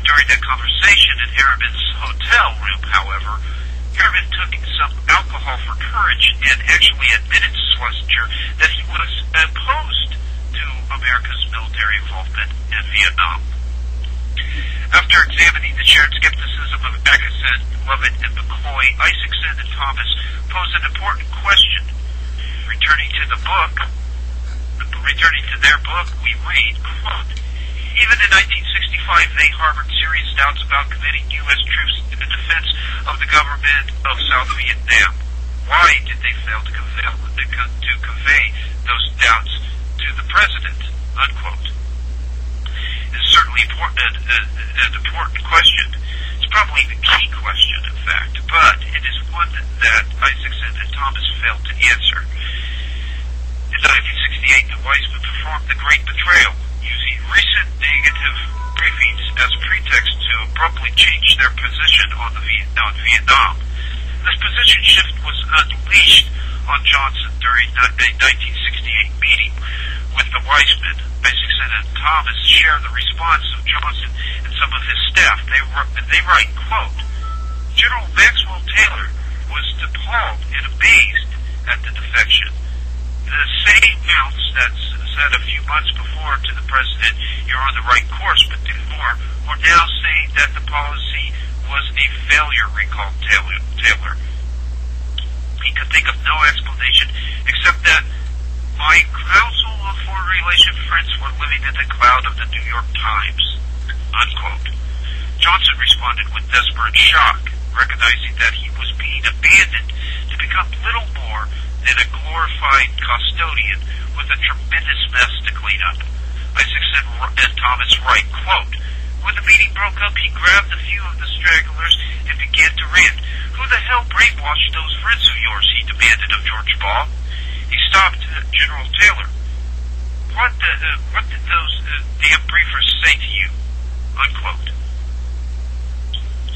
During that conversation in Harriman's hotel room, however, Harriman took some alcohol for courage and actually admitted to Schlesinger that he was opposed to America's military involvement in Vietnam. After examining the shared skepticism of Atkinson, Lovett, and McCoy, Isaacson and Thomas posed an important question. Returning to their book, we read, quote, even in 1965, they harbored serious doubts about committing U.S. troops in the defense of the government of South Vietnam. Why did they fail to convey those doubts to the president? Unquote. It is certainly an important question. It's probably the key question, in fact, but it is one that Isaacson and Thomas failed to answer. In 1968, the Weizmann performed the Great Betrayal, using recent negative briefings as a pretext to abruptly change their position on Vietnam. This position shift was unleashed on Johnson during a 1968 meeting with the Weizmann. Isaacson and Thomas share the response of Johnson and some of his staff. They write, quote, General Maxwell Taylor was appalled and amazed at the defection. The same mouths that said a few months before to the president, you're on the right course, but do more, were now saying that the policy was a failure, recalled Taylor. He could think of no explanation except that my Council of Foreign Relations friends were living in the cloud of the New York Times, unquote. Johnson responded with desperate shock, recognizing that he was being abandoned to become little more than a glorified custodian with a tremendous mess to clean up. Isaacson and Thomas write, quote, when the meeting broke up, he grabbed a few of the stragglers and began to rant. Who the hell brainwashed those friends of yours? He demanded of George Ball. He stopped General Taylor. What did those damn briefers say to you? Unquote.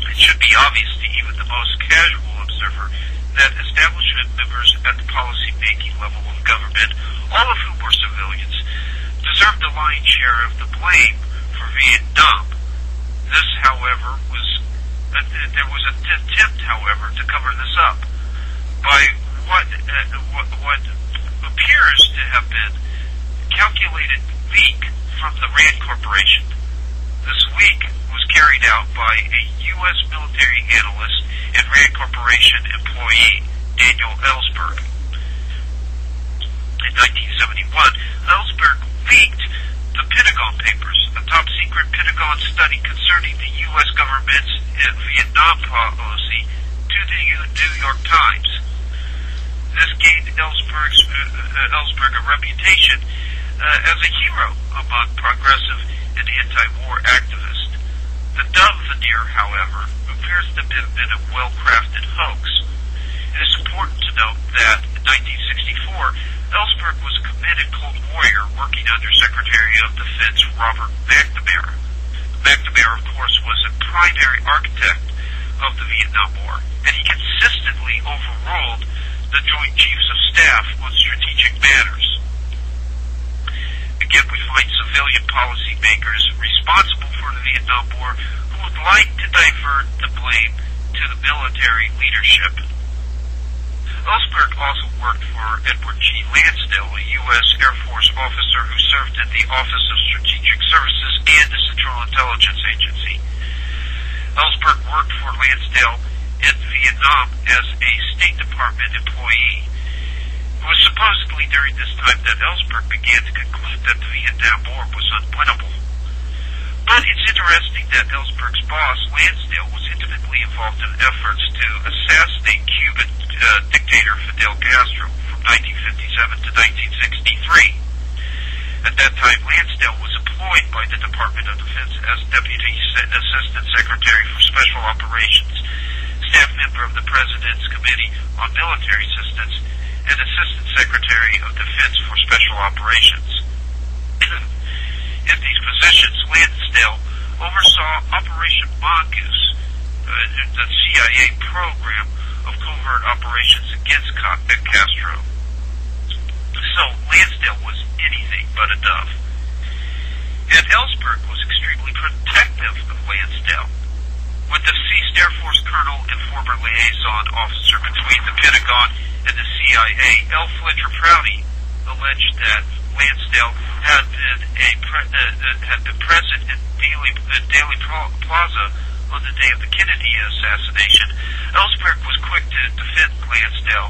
It should be obvious to even the most casual observer that establishment members at the policy-making level of government, all of whom were civilians, deserved the lion's share of the blame for Vietnam. This, however, there was an attempt, however, to cover this up by what appears to have been calculated leak from the Rand Corporation. This leak was carried out by a U.S. military analyst and Rand Corporation employee, Daniel Ellsberg. In 1971, Ellsberg leaked the Pentagon Papers, a top-secret Pentagon study concerning the U.S. government's Vietnam policy, to the New York Times. This gained Ellsberg a reputation as a hero among progressive and anti-war activists. The dove veneer, however, appears to have been a well-crafted hoax. It is important to note that in 1964, Ellsberg was a committed Cold Warrior working under Secretary of Defense Robert McNamara. McNamara, of course, was a primary architect of the Vietnam War, and he consistently overruled the Joint Chiefs of Staff on strategic matters. Again, we find civilian policymakers responsible for the Vietnam War who would like to divert the blame to the military leadership. Ellsberg also worked for Edward G. Lansdale, a U.S. Air Force officer who served in the Office of Strategic Services and the Central Intelligence Agency. Ellsberg worked for Lansdale in Vietnam as a State Department employee. It was supposedly during this time that Ellsberg began to conclude that the Vietnam War was unwinnable. But it's interesting that Ellsberg's boss, Lansdale, was intimately involved in efforts to assassinate Cuban dictator Fidel Castro from 1957 to 1963. At that time, Lansdale was employed by the Department of Defense as Deputy Assistant Secretary for Special Operations, staff member of the President's Committee on Military Assistance, and Assistant Secretary of Defense for Special Operations. In these positions, Lansdale oversaw Operation Mongoose, the CIA program of covert operations against Castro. So Lansdale was anything but a dove. And Ellsberg was extremely protective of Lansdale. When the deceased Air Force colonel and former liaison officer between the Pentagon and the CIA, L. Fletcher Prouty, alleged that Lansdale had been present in Daley Plaza on the day of the Kennedy assassination, Ellsberg was quick to defend Lansdale,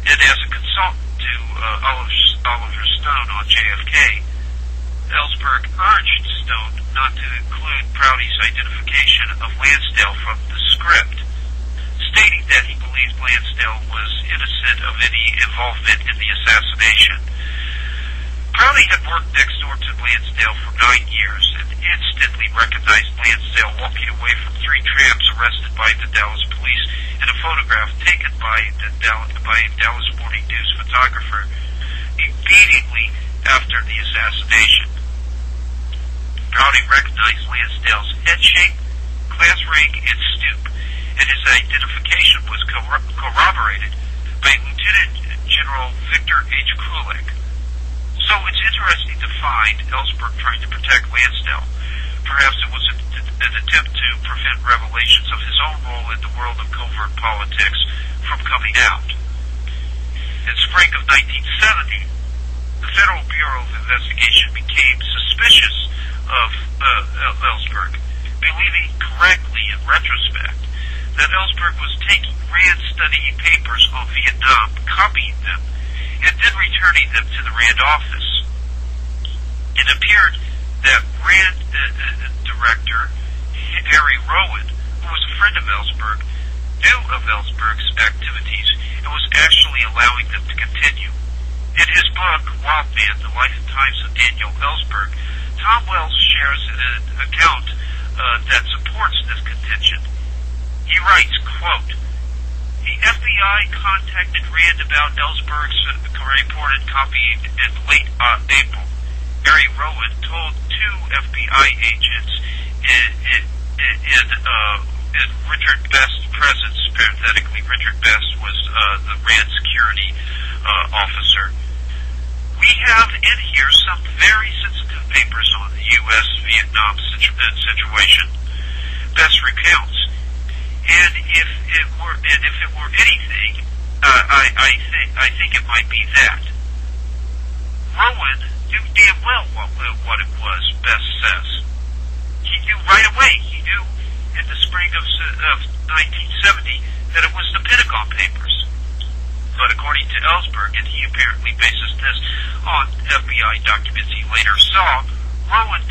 and as a consultant to Oliver Stone on JFK, Ellsberg urged Stone not to include Prouty's identification of Lansdale from the script, stating that he believed Lansdale was innocent of any involvement in the assassination. Prouty had worked next door to Lansdale for 9 years and instantly recognized Lansdale walking away from 3 tramps arrested by the Dallas police in a photograph taken by a Dallas Morning News photographer immediately after the assassination. Prouty recognized Lansdale's head shape, class rank, and stoop, and his identification was corroborated by Lieutenant General Victor H. Kulik. So it's interesting to find Ellsberg trying to protect Lansdale. Perhaps it was an attempt to prevent revelations of his own role in the world of covert politics from coming out. In spring of 1970, the Federal Bureau of Investigation became suspicious of Ellsberg, believing correctly in retrospect that Ellsberg was taking Rand study papers on Vietnam, copying them, and then returning them to the Rand office. It appeared that Rand director Harry Rowan, who was a friend of Ellsberg, knew of Ellsberg's activities and was actually allowing them to continue. In his book, Wild Man, The Life and Times of Daniel Ellsberg, Tom Wells shares an account that supports this contention. He writes, quote, "The FBI contacted Rand about Ellsberg's reported copying in late April. Harry Rowan told 2 FBI agents in Richard Best's presence, parenthetically, Richard Best was the Rand security officer. We have in here some very sensitive papers on the U.S.-Vietnam situation. Best recounts. And if it were anything, I think it might be that. Rowan knew damn well what it was, Best says. He knew right away. He knew in the spring of 1970 that it was the Pentagon papers. But according to Ellsberg, and he apparently bases this on FBI documents he later saw, Rowan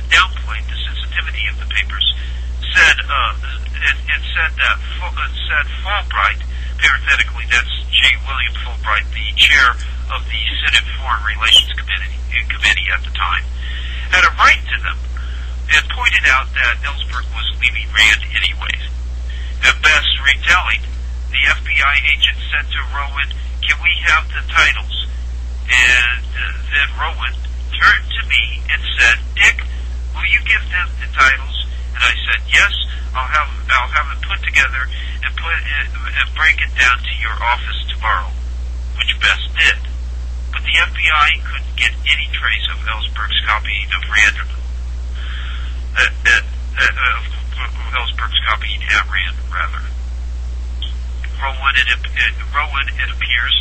downplayed the sensitivity of the papers, said Fulbright, parenthetically, that's J. William Fulbright, the chair of the Senate Foreign Relations Committee at the time, had a right to them, and pointed out that Ellsberg was leaving Rand anyways. At best retelling, the FBI agent said to Rowan, "Can we have the titles?" And then Rowan turned to me and said, "Dick, will you give them the titles?" And I said, "Yes, I'll have it put together and break it down to your office tomorrow," which Best did. But the FBI couldn't get any trace of Ellsberg's copying of Rand, Ellsberg's copying at Rand, rather. Rowan, it appears,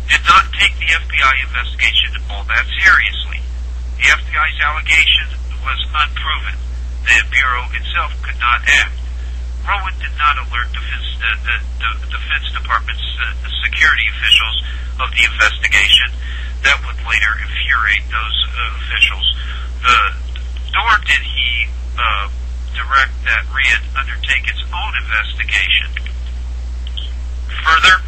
did not take the FBI investigation all that seriously. The FBI's allegation was unproven. The Bureau itself could not act. Rowan did not alert the Defense Department's security officials of the investigation. That would later infuriate those officials. Nor did he direct that RAND undertake its own investigation. Further,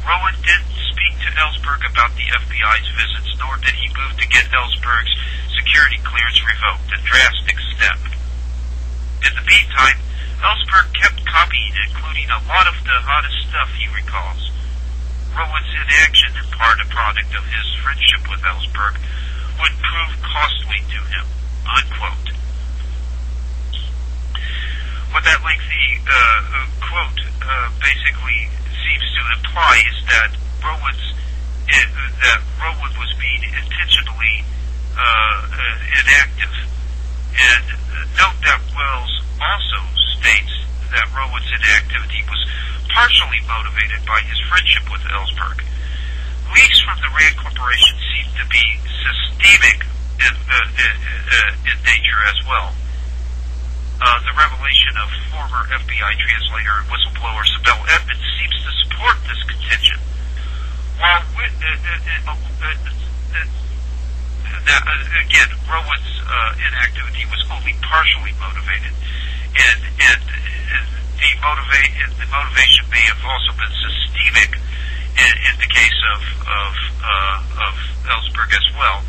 Rowan didn't speak to Ellsberg about the FBI's visits, nor did he move to get Ellsberg's security clearance revoked, a drastic step. In the meantime, Ellsberg kept copying, including a lot of the hottest stuff he recalls. Rowan's inaction, in part a product of his friendship with Ellsberg, would prove costly to him, unquote. What that lengthy quote basically seems to imply is that Rowan was being intentionally inactive. And note that Wells also states that Rowan's inactivity was partially motivated by his friendship with Ellsberg. Leaks from the RAND Corporation seem to be systemic in nature as well. The revelation of former FBI translator and whistleblower Sibel Edmonds seems to support this contention. While again, Rowan's inactivity was only partially motivated, and the motivation may have also been systemic in the case of Ellsberg as well.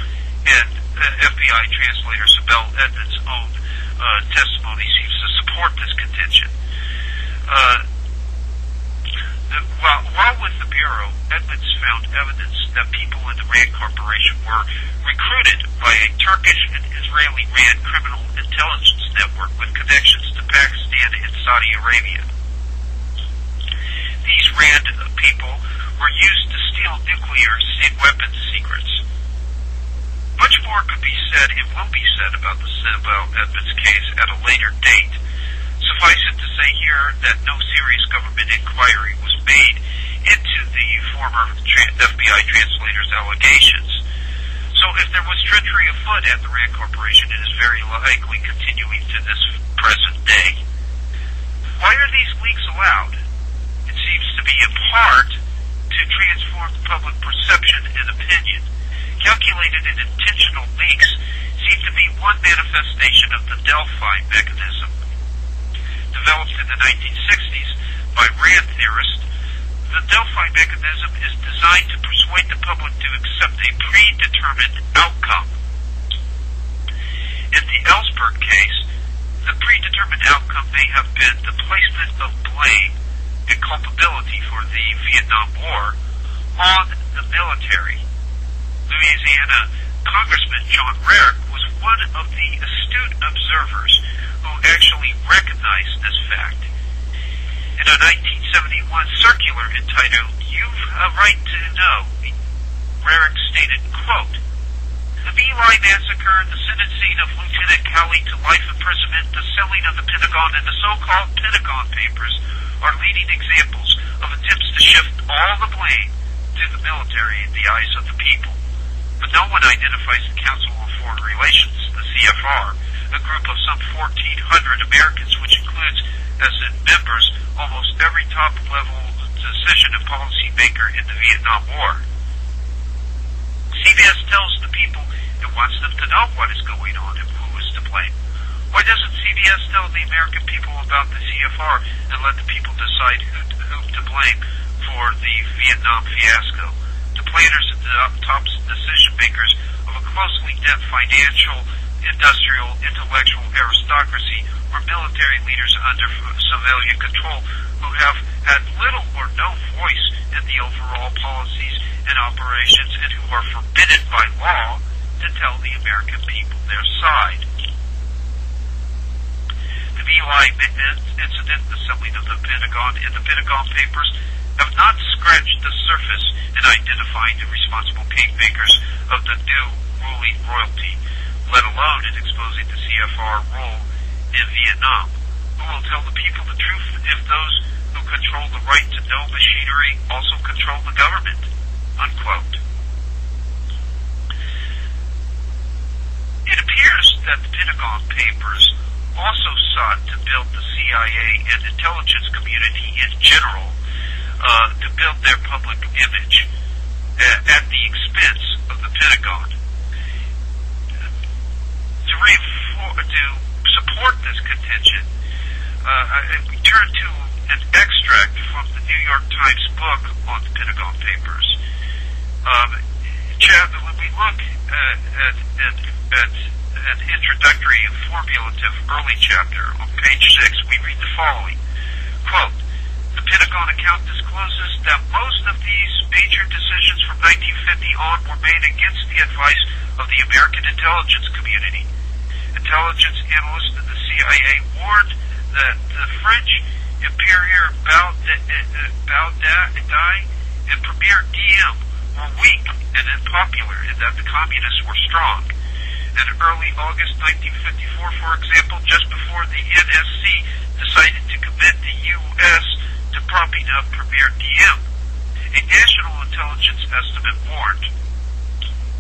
And FBI translator Sibel Edmonds' own testimony seems to support this contention. While with the Bureau, Edmonds found evidence that people in the RAND Corporation were recruited by a Turkish and Israeli RAND criminal intelligence network with connections to Pakistan and Saudi Arabia. These RAND people were used to steal nuclear weapons secrets. Much more could be said and will be said about the Sibel Edmonds case at a later date. Suffice it to say here that no serious government inquiry was made into the former FBI translator's allegations. So if there was treachery afoot at the RAND Corporation, it is very likely continuing to this present day. Why are these leaks allowed? It seems to be in part to transform public perception and opinion. Calculated and intentional leaks seem to be one manifestation of the Delphi mechanism. Developed in the 1960s by RAND theorists, the Delphi mechanism is designed to persuade the public to accept a predetermined outcome. In the Ellsberg case, the predetermined outcome may have been the placement of blame and culpability for the Vietnam War on the military. Louisiana Congressman John Rarick was one of the astute observers who actually recognized this fact. In a 1971 circular entitled, "You've a Right to Know," Rarick stated, quote, "The My Lai massacre, the sentencing of Lieutenant Cowley to life imprisonment, the selling of the Pentagon, and the so-called Pentagon Papers are leading examples of attempts to shift all the blame to the military in the eyes of the people. But no one identifies the Council on Foreign Relations, the CFR, a group of some 1,400 Americans, which includes as members almost every top-level decision and policy maker in the Vietnam War. CBS tells the people it wants them to know what is going on and who is to blame. Why doesn't CBS tell the American people about the CFR and let the people decide who to blame for the Vietnam fiasco? The planners and the top decision makers of a closely knit financial, industrial, intellectual aristocracy were military leaders under civilian control who have had little or no voice in the overall policies and operations and who are forbidden by law to tell the American people their side. The My Lai incident, the selling of the Pentagon, and the Pentagon Papers have not scratched the surface in identifying the responsible kingmakers of the new ruling royalty, let alone in exposing the CFR role in Vietnam. who will tell the people the truth if those who control the right to know machinery also control the government? Unquote. It appears that the Pentagon Papers also sought to build the CIA and intelligence community in general to build their public image at the expense of the Pentagon. To support this contention, we turn to an extract from the New York Times book on the Pentagon Papers. When we look at an introductory and formulative early chapter on page 6, we read the following. Quote, the Pentagon account discloses that most of these major decisions from 1950 on were made against the advice of the American intelligence community. Intelligence analysts in the CIA warned that the French Emperor Baudin and Premier Diem were weak and unpopular, and that the communists were strong. In early August 1954, for example, just before the NSC decided to commit the U.S. to propping up Premier Diem, a national intelligence estimate warned,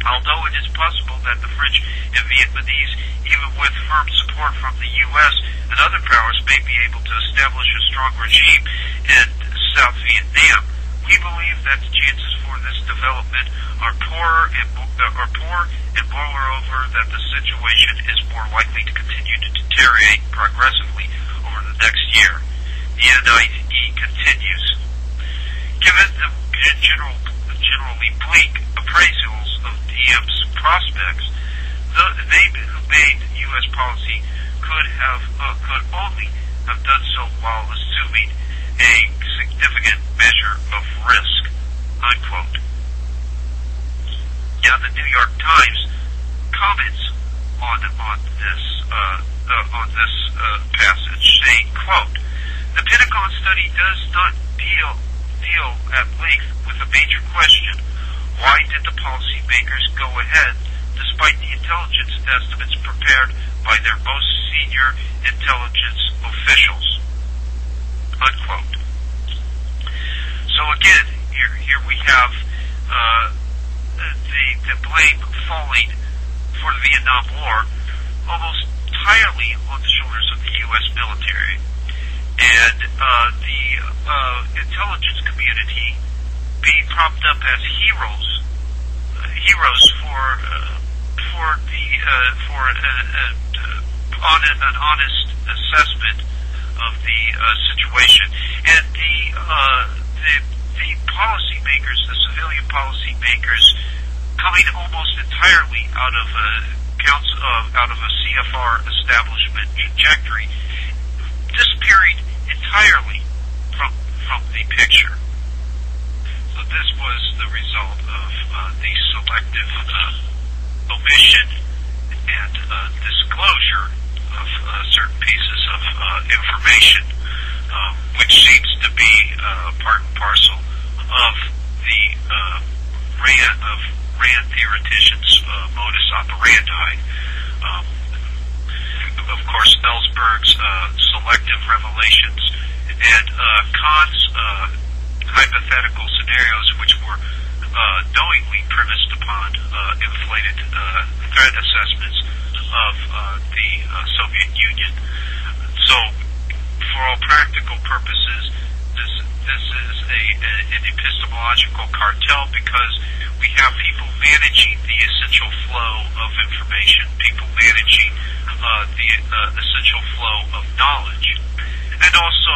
although it is possible that the French and Vietnamese, even with firm support from the U.S. and other powers, may be able to establish a strong regime in South Vietnam, we believe that the chances for this development are poor, and moreover that the situation is more likely to continue to deteriorate progressively over the next year. The NIE continues. Given the generally bleak appraisals of Diem's prospects, they who made U.S. policy could only have done so while assuming a significant measure of risk. Unquote. Now, the New York Times comments on this passage, saying, quote, the Pentagon study does not deal at length with a major question: why did the policymakers go ahead despite the intelligence estimates prepared by their most senior intelligence officials? Unquote. So again, here we have the blame falling for the Vietnam War almost entirely on the shoulders of the U.S. military, and the intelligence community being propped up as heroes for an honest assessment of the situation, and the policymakers, the civilian policymakers, coming almost entirely out of a CFR establishment trajectory, disappearing entirely from the picture. So this was the result of the selective omission and disclosure of certain pieces of information, which seems to be part and parcel of the Rand theoreticians' modus operandi. Of course, Ellsberg's selective revelations and Kahn's hypothetical scenarios, which were knowingly premised upon inflated threat assessments of the Soviet Union. So, for all practical purposes, this is an epistemological cartel, because we have people managing the essential flow of information, people managing the essential flow of knowledge, and also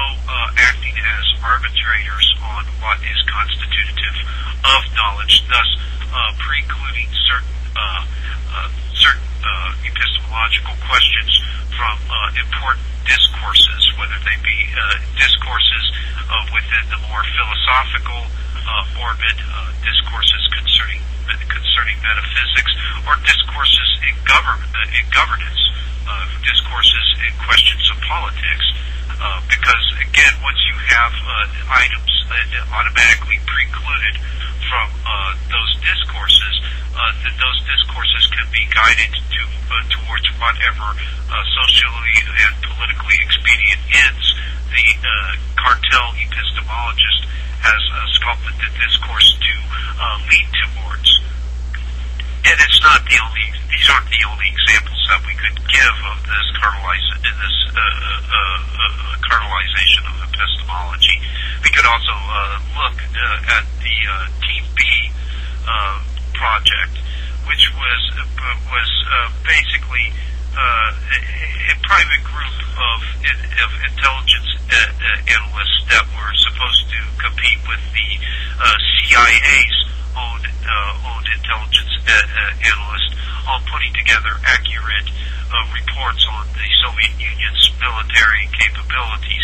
acting as arbitrators on what is constitutive of knowledge, thus precluding certain epistemological questions from important discourses, whether they be discourses within the more philosophical orbit, discourses concerning metaphysics, or discourses in governance, discourses in questions of politics. Because, again, once you have items automatically precluded from those discourses, then those discourses can be guided towards whatever socially and politically expedient ends the cartel epistemologist has sculpted the discourse to lead towards. And it's not the only; these aren't the only examples that we could give of this cartelization of epistemology. We could also look at the Team B project, which was basically a private group of intelligence analysts that were supposed to compete with the CIA's own intelligence analysts on putting together accurate reports on the Soviet Union's military capabilities.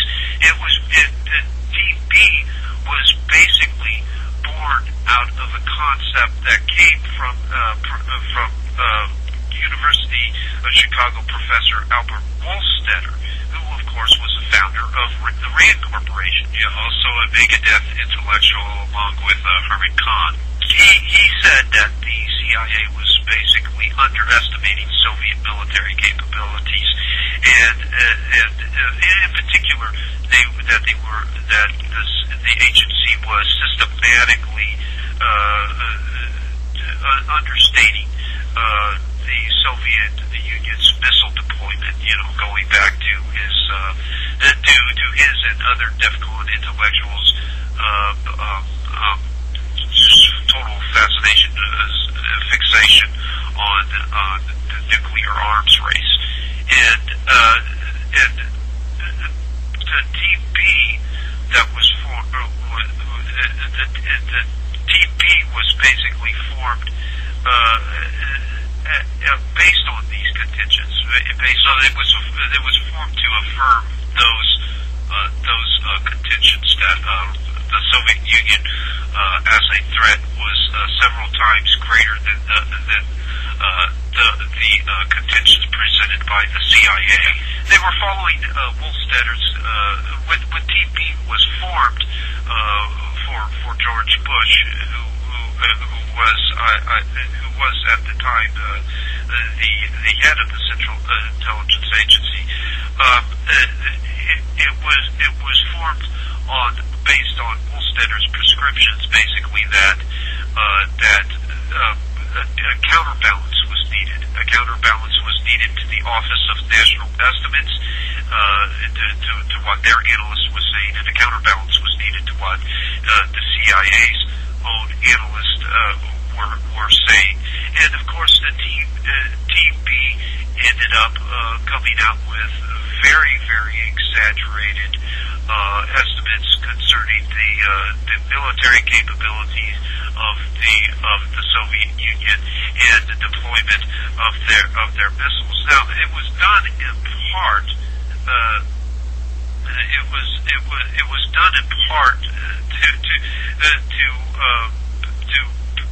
Team B was basically born out of a concept that came from University of Chicago professor Albert Wohlstetter, who of course was the founder of the RAND Corporation, also a Megadeth intellectual along with Herman Kahn. He said that the CIA was basically underestimating Soviet military capabilities, and in particular, the agency was systematically understating the Soviet Union's missile deployment. Going back to his and other DEFCON intellectuals' total fascination, fixation on the nuclear arms race, and the Team B that was formed, the Team B was basically formed based on these contingents. It was formed to affirm those contingents that the Soviet Union as a threat was several times greater than the contingents presented by the CIA. They were following Wohlstetter's. When Team B was formed for George Bush, who was at the time the head of the Central Intelligence Agency, it was formed based on Wohlstetter's prescriptions, basically that a counterbalance was needed. A counterbalance was needed to the Office of National Estimates, to what their analysts were saying, and a counterbalance was needed to what the CIA's own analysts were saying. And of course, the Team B ended up coming out with very, very exaggerated estimates concerning the military capabilities of the Soviet Union and the deployment of their missiles. Now, it was done in part. It was done in part to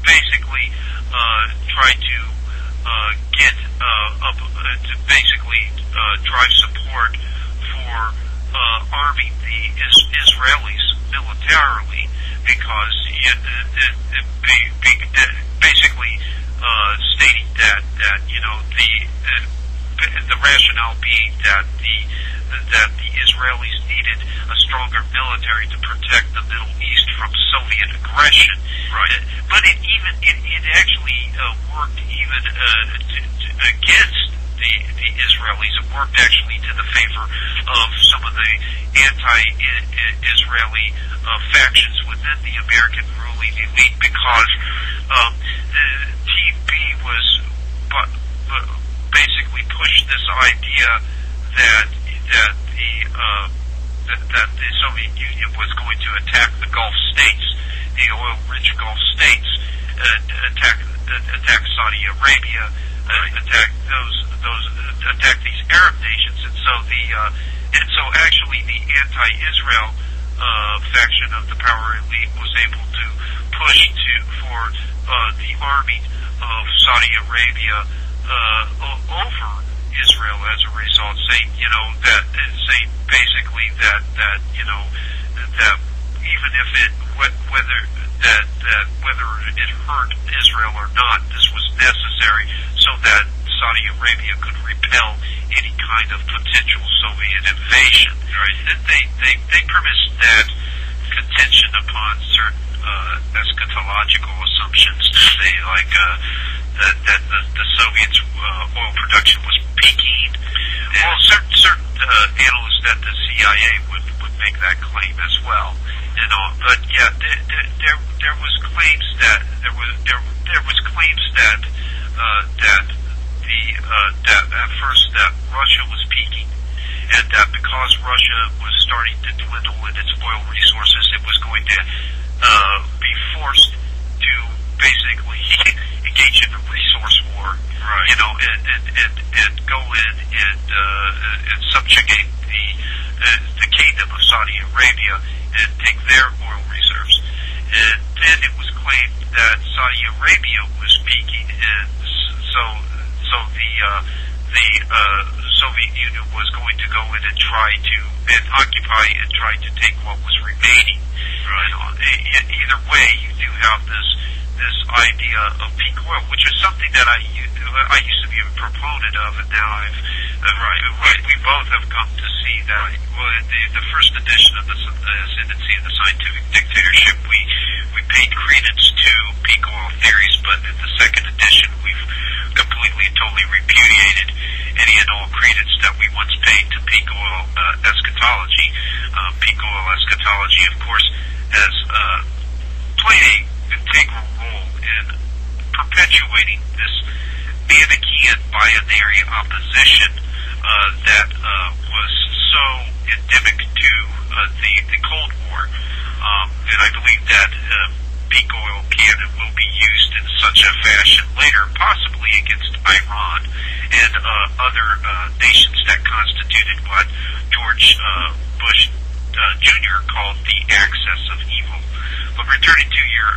basically try to get to basically drive support for arming the Israelis militarily, because basically stating that the rationale being that the Israelis needed a stronger military to protect the Middle East from Soviet aggression. Right. But it actually worked even against the Israelis. It worked actually to the favor of some of the anti-Israeli factions within the American ruling elite, because Team B was basically pushed this idea that the Soviet Union was going to attack the Gulf states, the oil-rich Gulf states, attack Saudi Arabia, attack these Arab nations, and so actually the anti-Israel faction of the power elite was able to push for the arming of Saudi Arabia over Israel as a result, say basically that even if whether it hurt Israel or not, this was necessary so that Saudi Arabia could repel any kind of potential Soviet invasion. Right? They premised that contention upon certain eschatological assumptions. They that the Soviets' oil production was peaking. Well, certain analysts at the CIA would make that claim as well. But yeah, there was claims that at first that Russia was peaking, and that because Russia was starting to dwindle in its oil resources, it was going to be forced to basically engage in a resource war, right? And go in and subjugate the kingdom of Saudi Arabia and take their oil reserves. And then it was claimed that Saudi Arabia was peaking, and so the Soviet Union was going to go in and try to occupy and try to take what was remaining. Right. Either way, you do have this idea of peak oil, which is something that I used to be a proponent of, and now we both have come to see that. Right. Well, the first edition of the Ascendancy of the Scientific Dictatorship, we paid credence to peak oil theories, but in the second edition, we've completely and totally repudiated any and all credence that we once paid to peak oil eschatology. Peak oil eschatology, of course, has played an integral role in perpetuating this Manichaean binary opposition that was so endemic to the Cold War. And I believe that peak oil can and will be used in such a fashion later, possibly against Iran and other nations that constituted what George Bush Jr. called the axis of evil. But returning to your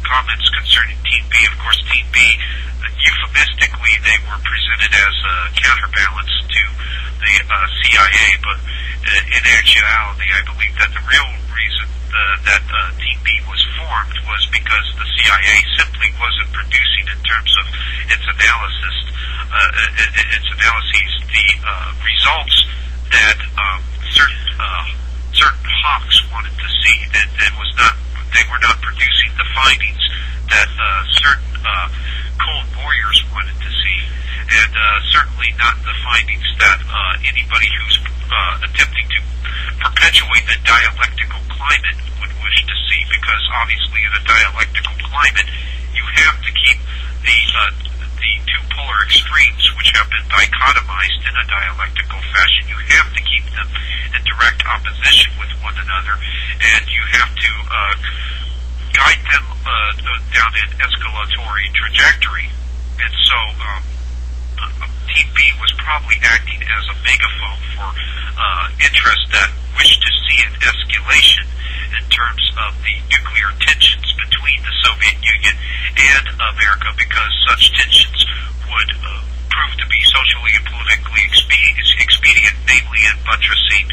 comments concerning Team B, of course, Team B, euphemistically, they were presented as a counterbalance to the CIA, but in actuality, I believe that the real reason that Team B was formed was because the CIA simply wasn't producing, in terms of its analyses, the results that certain hawks wanted to see. They were not producing the findings that certain cold warriors wanted to see, and certainly not the findings that anybody who's attempting to perpetuate the dialectical climate would wish to see, because obviously in a dialectical climate you have to keep the two polar extremes, which have been dichotomized in a dialectical fashion, you have to keep them in direct opposition with one another, and you have to guide them down an escalatory trajectory. And so Team B was probably acting as a megaphone for interests that wish to see an escalation in terms of the nuclear tensions between the Soviet Union and America, because such tensions would prove to be socially and politically expedient, namely in buttressing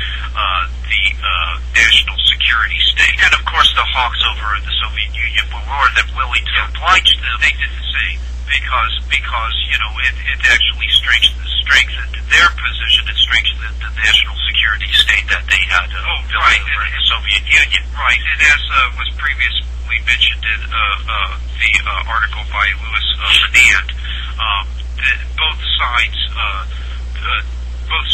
the national security state. And of course the hawks over in the Soviet Union were more than willing to oblige them. They did the same, because it actually strengthened their position. It strengthened the national security state that they had built over in the Soviet Union. Right, and as was previously mentioned in the article by Louis Menand, both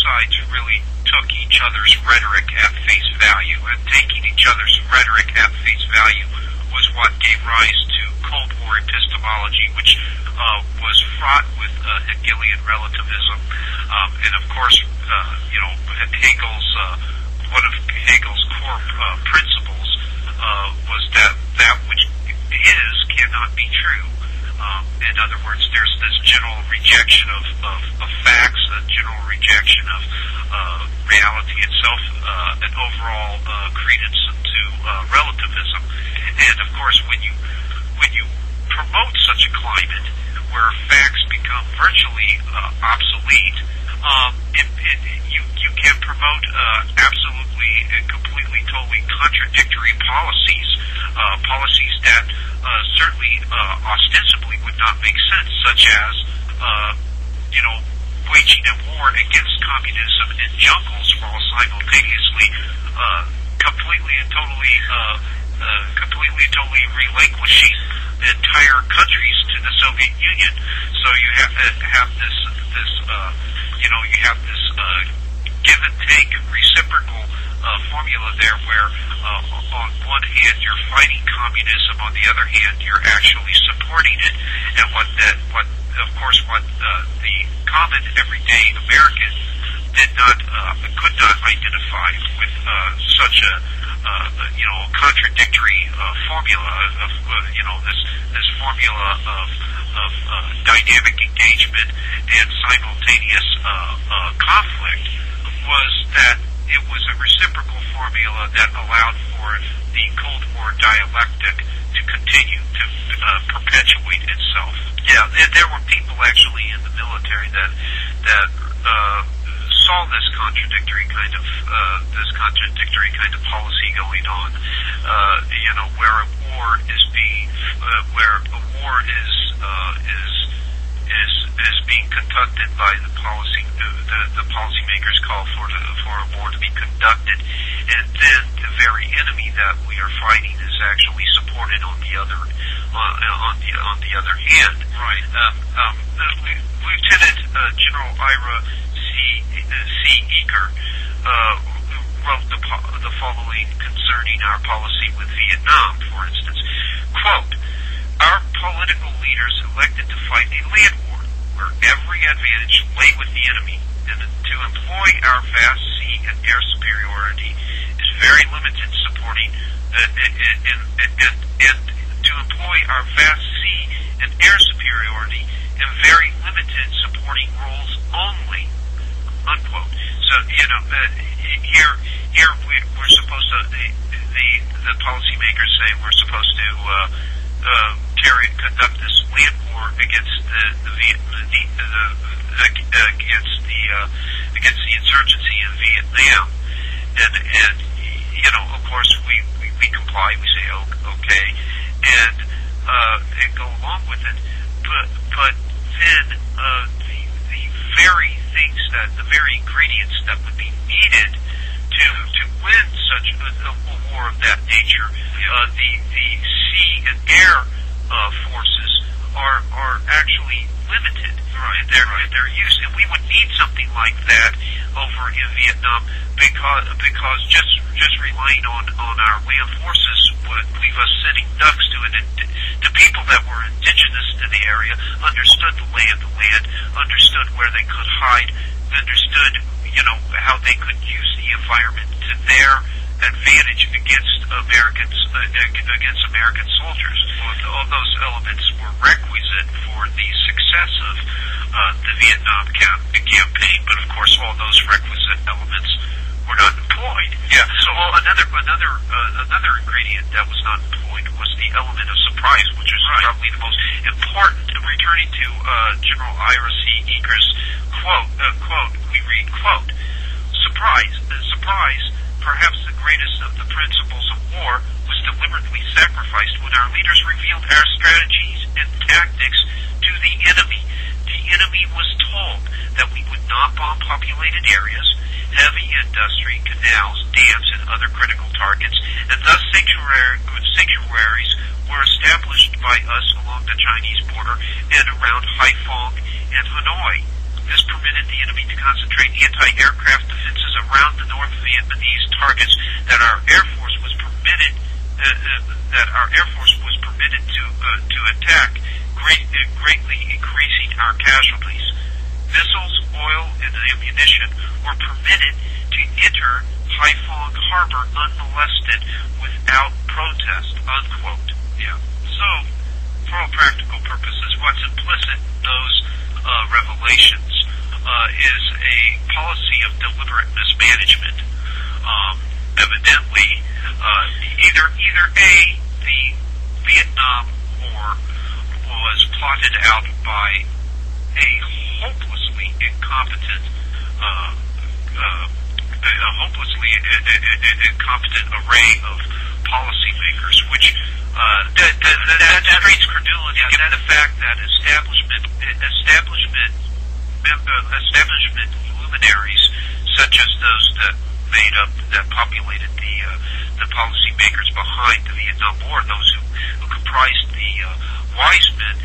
sides really took each other's rhetoric at face value, and taking each other's rhetoric at face value was what gave rise to Cold War epistemology, which was fraught with Hegelian relativism, and of course, Hegel's one of Hegel's core principles was that which is cannot be true. In other words, there's this general rejection of facts, a general rejection of reality itself, an overall credence to relativism. And of course, when you promote such a climate where facts become virtually obsolete, you can promote absolutely and completely, totally contradictory policies, policies that certainly ostensibly would not make sense, such as waging a war against communism in jungles while simultaneously completely and totally relinquishing entire countries to the Soviet Union. So you have this give and take reciprocal formula there, where on one hand you're fighting communism, on the other hand you're actually supporting it. And what the common everyday American could not identify with such a contradictory formula of this formula of dynamic engagement and simultaneous conflict, was that it was a reciprocal formula that allowed for the Cold War dialectic to continue to perpetuate itself. Yeah, there were people actually in the military that saw this contradictory kind of policy going on. Where a war is being conducted by the policymakers call for a war to be conducted, and then the very enemy that we are fighting is actually supported on the other hand. Right. Lieutenant General Ira C. Eaker wrote the following concerning our policy with Vietnam, for instance. Quote, "Our political leaders elected to fight a land war where every advantage lay with the enemy, and to employ our vast sea and air superiority is very limited supporting and to employ our vast sea and air superiority in very limited supporting roles only." Unquote. So here we're supposed to the policymakers say we're supposed to conduct this land war against against the insurgency in Vietnam, and of course we comply. We say okay, and go along with it, but then the very ingredients that would be needed to win such a war of that nature, the sea and air forces are actually limited in their use, and we would need something like that over in Vietnam, because just relying on our land forces would leave us sitting ducks to it. The people that were indigenous to the area understood the land, understood where they could hide, understood how they could use the environment to their advantage against American soldiers. All those elements were requisite for the success of the Vietnam campaign, but of course all those requisite elements were not employed. Yeah. So another ingredient that was not employed was the element of surprise, which is probably the most important. Returning to General Ira C. Eaker's quote, we read, quote, surprise, perhaps the greatest of the principles of war, was deliberately sacrificed when our leaders revealed our strategies and tactics to the enemy. The enemy was told that we would not bomb populated areas, heavy industry, canals, dams, and other critical targets, and thus sanctuaries were established by us along the Chinese border and around Haiphong and Hanoi. This permitted the enemy to concentrate anti-aircraft defenses around the North Vietnamese targets that our Air Force was permitted to attack, greatly increasing our casualties. Missiles, oil, and ammunition were permitted to enter Haiphong Harbor unmolested without protest. Unquote. Yeah. So, for all practical purposes, what's implicit in those revelations is a policy of deliberate mismanagement. Evidently, either the Vietnam War was plotted out by a hopelessly incompetent array of policymakers, which that demonstrates credulity given the fact that establishment luminaries, such as those that populated the policymakers behind the Vietnam War, those who comprised the wise men,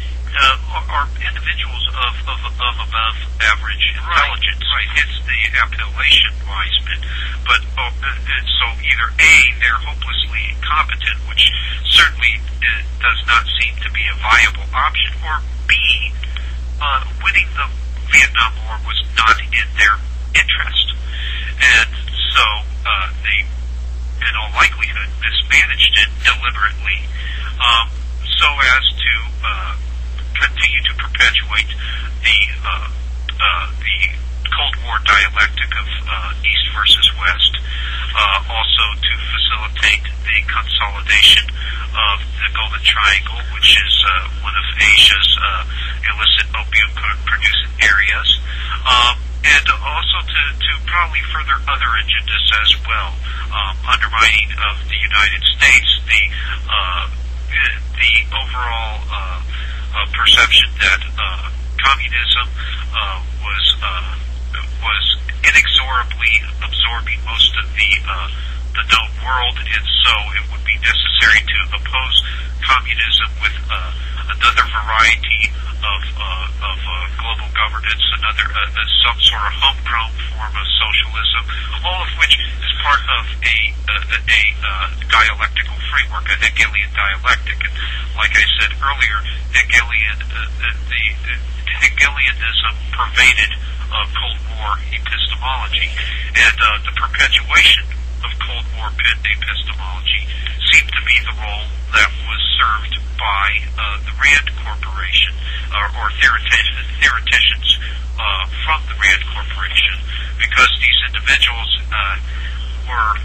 are individuals of above average intelligence. Right. It's the appellation wise men. But so either A, they're hopelessly incompetent, which certainly does not seem to be a viable option, or B, winning the Vietnam War was not in their interest. And so they, in all likelihood, mismanaged it deliberately, so as to continue to perpetuate the Cold War dialectic of East versus West, also to facilitate the consolidation of the Golden Triangle, which is one of Asia's illicit opium-producing areas, and also to probably further other agendas as well, undermining of the United States, the overall perception that communism was inexorably absorbing most of the known world, and so it would be necessary to oppose communism with another variety of global governance, some sort of homegrown form of socialism, all of which is part of a dialectical framework, a Hegelian dialectic. And like I said earlier, Hegelianism pervaded Cold War epistemology, and the perpetuation of Cold War epistemology seemed to be the role that was served by the Rand Corporation, or theoreticians from the Rand Corporation, because these individuals were,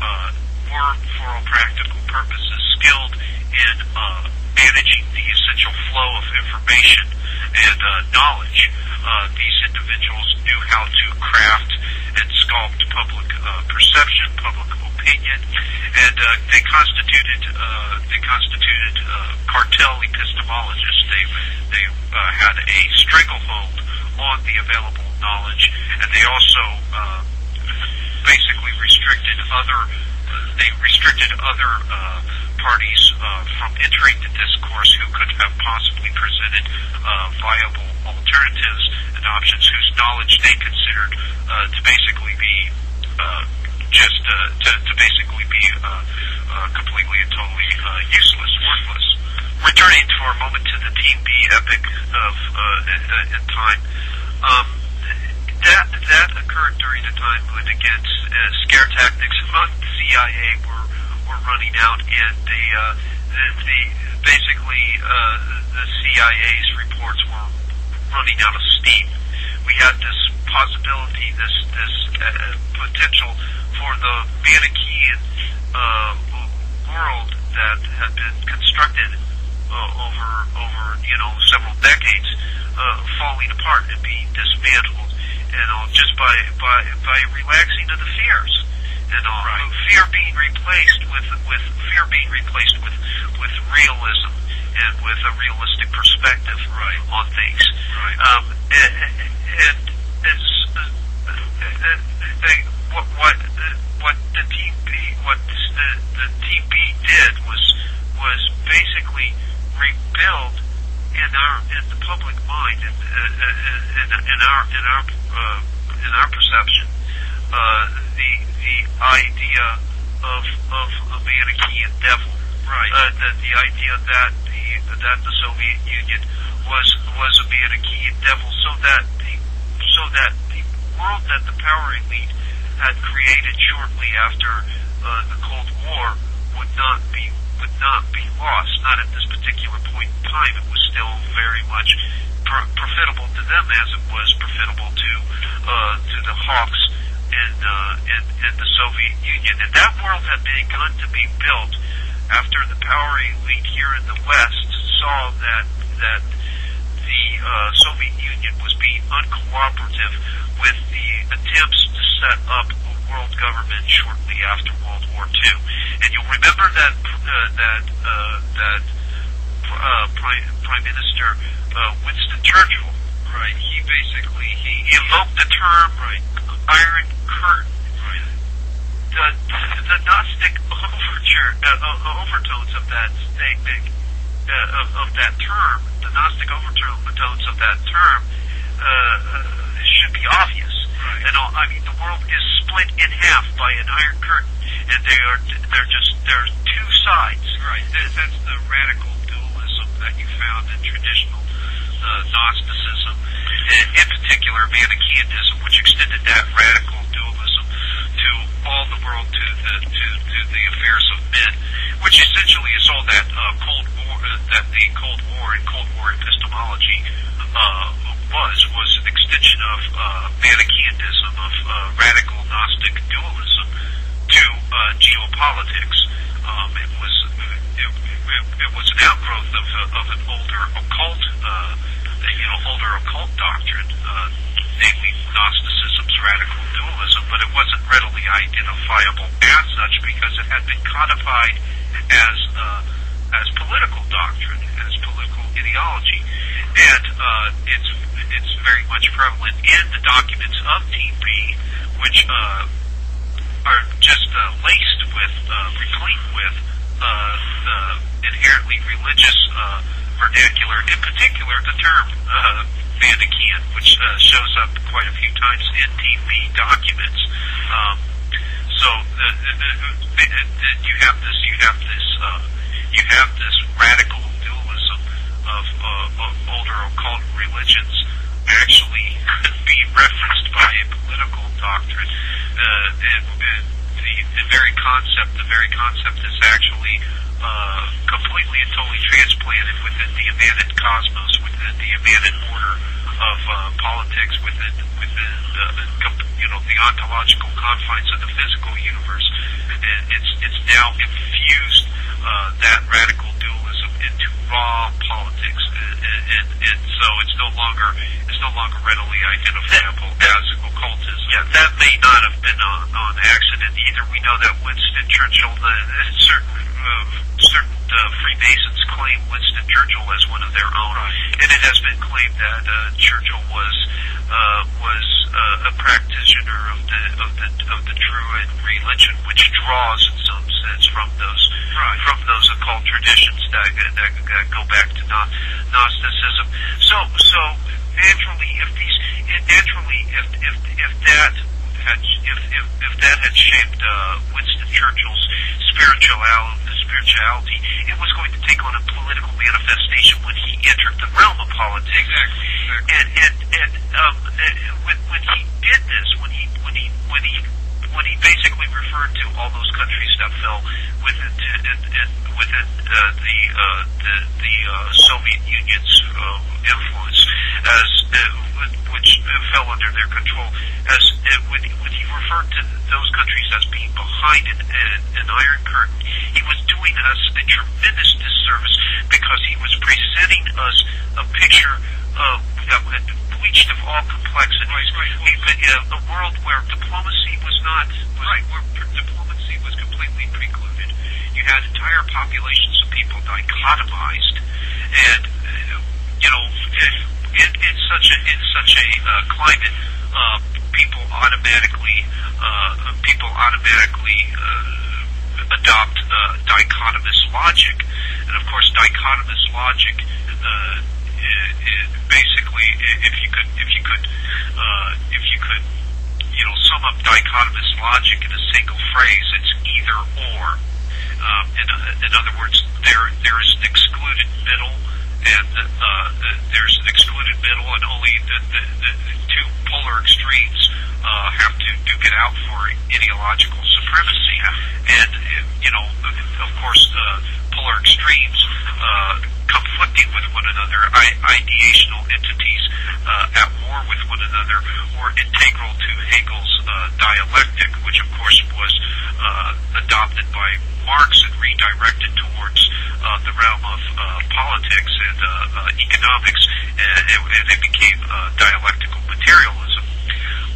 for all practical purposes, skilled in managing the essential flow of information and knowledge. These individuals knew how to craft and sculpt public perception, public opinion, and they constituted cartel epistemologists. They had a stranglehold on the available knowledge, and they also basically restricted other parties from entering the discourse who could have possibly presented viable alternatives and options whose knowledge they considered to basically be completely and totally useless, worthless. Returning for a moment to the Team B epic in time, that occurred during a time when, again, scare tactics among the CIA were running out, and the CIA's reports were running out of steam. We had this possibility, this potential for the Manichaean world that had been constructed over several decades falling apart and being dismantled, and just by relaxing of the fears, and all. Right. Fear being replaced with realism and with a realistic perspective on things. Right. What the Team B did was basically rebuild in the public mind, in our perception, the idea of a Manichaean devil. Right. The idea that the Soviet Union was a Manichaean devil, so that the world that the power elite had created shortly after the Cold War would not be lost. Not at this particular point in time. It was still very much profitable to them, as it was profitable to the hawks in the Soviet Union. And that world had begun to be built after the power elite here in the West saw that Soviet Union was being uncooperative with the attempts to set up a world government shortly after World War II. And you'll remember that Prime Minister Winston Churchill, right? He invoked the term Iron Curtain. Right. The Gnostic overtones of that statement, of that term, the Gnostic overtones of that term should be obvious. Right. And I mean, the world is split in half by an Iron Curtain, and they're two sides. Right. That's the radical dualism that you found in traditional Gnosticism, and in particular Manichaeism, which extended that radical dualism to all the world, to the affairs of men, which essentially is all that Cold War, that the Cold War and Cold War epistemology was an extension of Manichaeism, of radical Gnostic dualism to geopolitics. It was an outgrowth of an older occult doctrine, namely Gnosticism's radical dualism, but it wasn't readily identifiable as such because it had been codified as political doctrine, as political ideology, and it's very much prevalent in the documents of Team B, which are just laced with, replete with the inherently religious vernacular, in particular the term Manichaean, which shows up quite a few times in Team B documents. So you have this radical dualism of older occult religions actually being referenced by a political doctrine. The very concept is actually completely and totally transplanted within the Immanent cosmos, within the Immanent order of politics, within the ontological confines of the physical universe. And it's now infused that radical dualism into raw politics, and so it's no longer readily identifiable as occultism. Yeah, that may not have been on accident either. We know that Winston Churchill, certain Freemasons claim Winston Churchill as one of their own, and it has been claimed that Churchill was a practitioner of the Druid religion, which draws in some sense from those occult traditions that go back to Gnosticism. So naturally, if that had shaped Winston Churchill's spirituality, it was going to take on a political manifestation when he entered the realm of politics. Exactly. And when he did this, when he basically referred to all those countries that fell within the Soviet Union's influence, which fell under their control, when he referred to those countries as being behind an Iron Curtain, he was doing us a tremendous disservice because he was presenting us a picture that had been bleached of all complexity. A world where diplomacy was not, where diplomacy was completely precluded. You had entire populations of people dichotomized, and in such a climate, people automatically adopt dichotomous logic, and of course, dichotomous logic. Basically, if you could sum up dichotomous logic in a single phrase, it's either or. In other words, there is an excluded middle, and there's an excluded middle, and only the two polar extremes have to duke it out for ideological supremacy. And of course, polar extremes conflicting with one another, ideational entities at war war with one another were integral to Hegel's dialectic, which of course was adopted by Marx and redirected towards the realm of politics and economics, and it became dialectical materialism.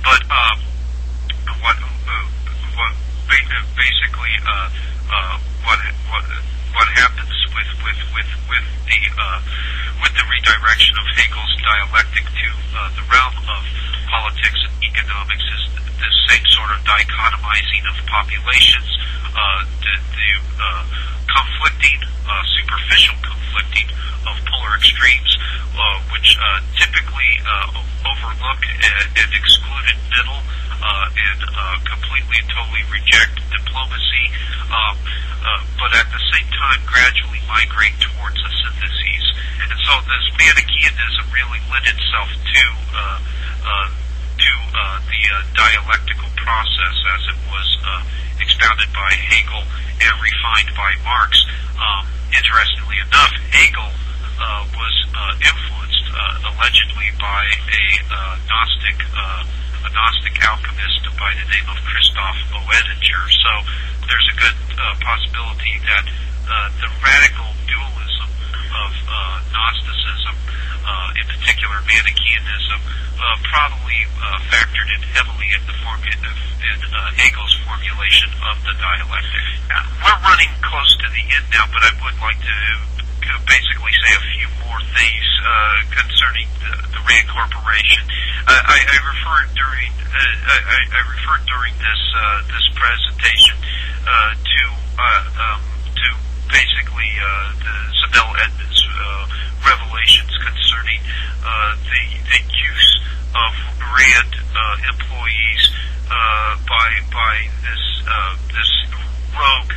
But what happens with the redirection of Hegel's dialectic to the realm of politics and economics is the same sort of dichotomizing of populations, the conflicting, superficial conflicting of polar extremes, which typically overlook and excluded middle and completely and totally reject diplomacy, but at the same time gradually migrate towards the syntheses. And so this Manichaeanism really lent itself to the dialectical process as it was expounded by Hegel and refined by Marx. Interestingly enough, Hegel was influenced allegedly by a Gnostic alchemist by the name of Christoph Oedinger. So there's a good possibility that the radical dualism of Gnosticism, in particular Manichaeanism, probably factored in heavily in Hegel's formulation of the dialectic. We're running close to the end now, but I would like to basically say a few more things concerning the Rand Corporation. I referred during this presentation to basically the Zabel Edmonds revelations concerning the use of Rand employees by this rogue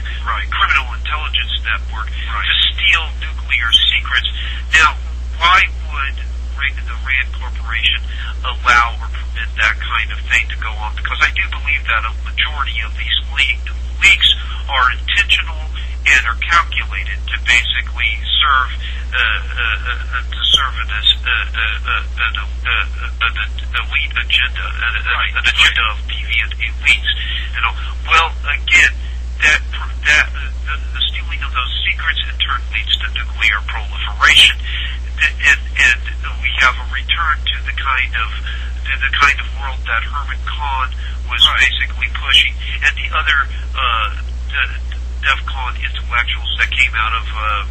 criminal intelligence network to steal nuclear secrets. Now, why would the Rand Corporation allow or permit that kind of thing to go on? Because I do believe that a majority of these leaks are intentional and are calculated to basically serve an elite agenda, an agenda of deviant elites. Well, again, the stealing of those secrets in turn leads to nuclear proliferation, and we have a return to the kind of world that Herman Kahn was basically pushing, and the other DEFCON intellectuals that came out of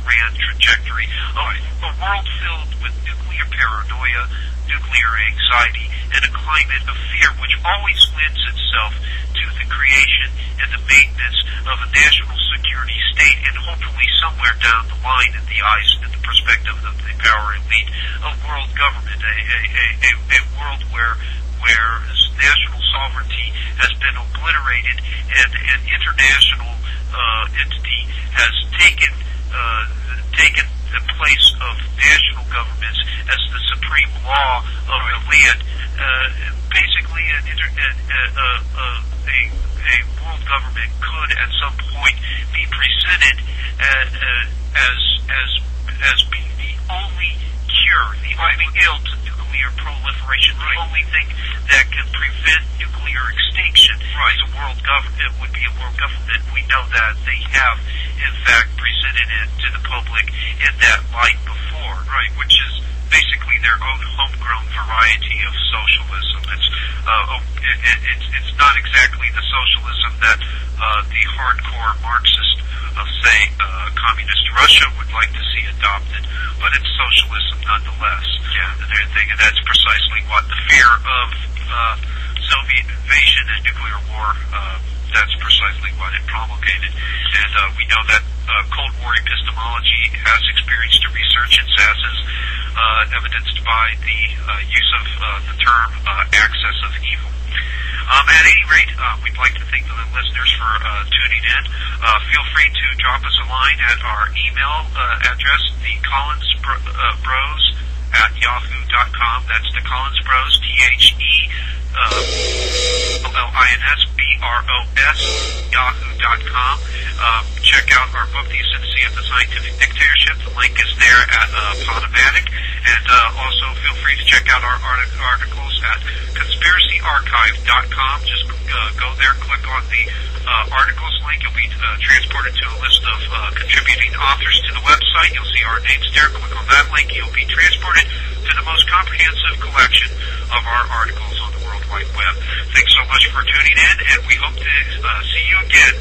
Rand trajectory. A world filled with nuclear paranoia, nuclear anxiety, and a climate of fear which always lends itself to the creation and the maintenance of a national security state, and hopefully somewhere down the line in the eyes and the perspective of the power elite, a world government, a world where national sovereignty has been obliterated and an international entity has taken the place of national governments as the supreme law of the land. Basically, a world government could at some point be presented as being the only cure, the only ill to nuclear proliferation, the only thing that can prevent nuclear extinction is a world government. It would be a world government. We know that they have, in fact, presented it to the public in that light before, which is basically their own homegrown variety of socialism. It's not exactly the socialism that the hardcore Marxist of, say, communist Russia would like to see adopted, but it's socialism nonetheless. And they're thinking that's precisely what the fear of Soviet invasion and nuclear war, that's precisely what it promulgated. And we know that Cold War epistemology has experienced a resurgence, as is evidenced by the use of the term axis of evil. At any rate, we'd like to thank the listeners for tuning in. Feel free to drop us a line at our email address, thecollinsbros@yahoo.com. That's the Collinsbros, TheCollinsBros, yahoo.com. Check out our book, The Ascendancy of the Scientific Dictatorship. The link is there at Podomatic. And also feel free to check out our articles at conspiracyarchive.com. Just go there, click on the articles link. You'll be transported to a list of contributing authors to the website. You'll see our names there. Click on that link. You'll be transported to the most comprehensive collection of our articles on the World Wide Web. Thanks so much for tuning in, and we hope to see you again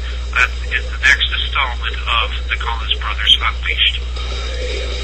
in the next installment of the Collins Brothers Unleashed.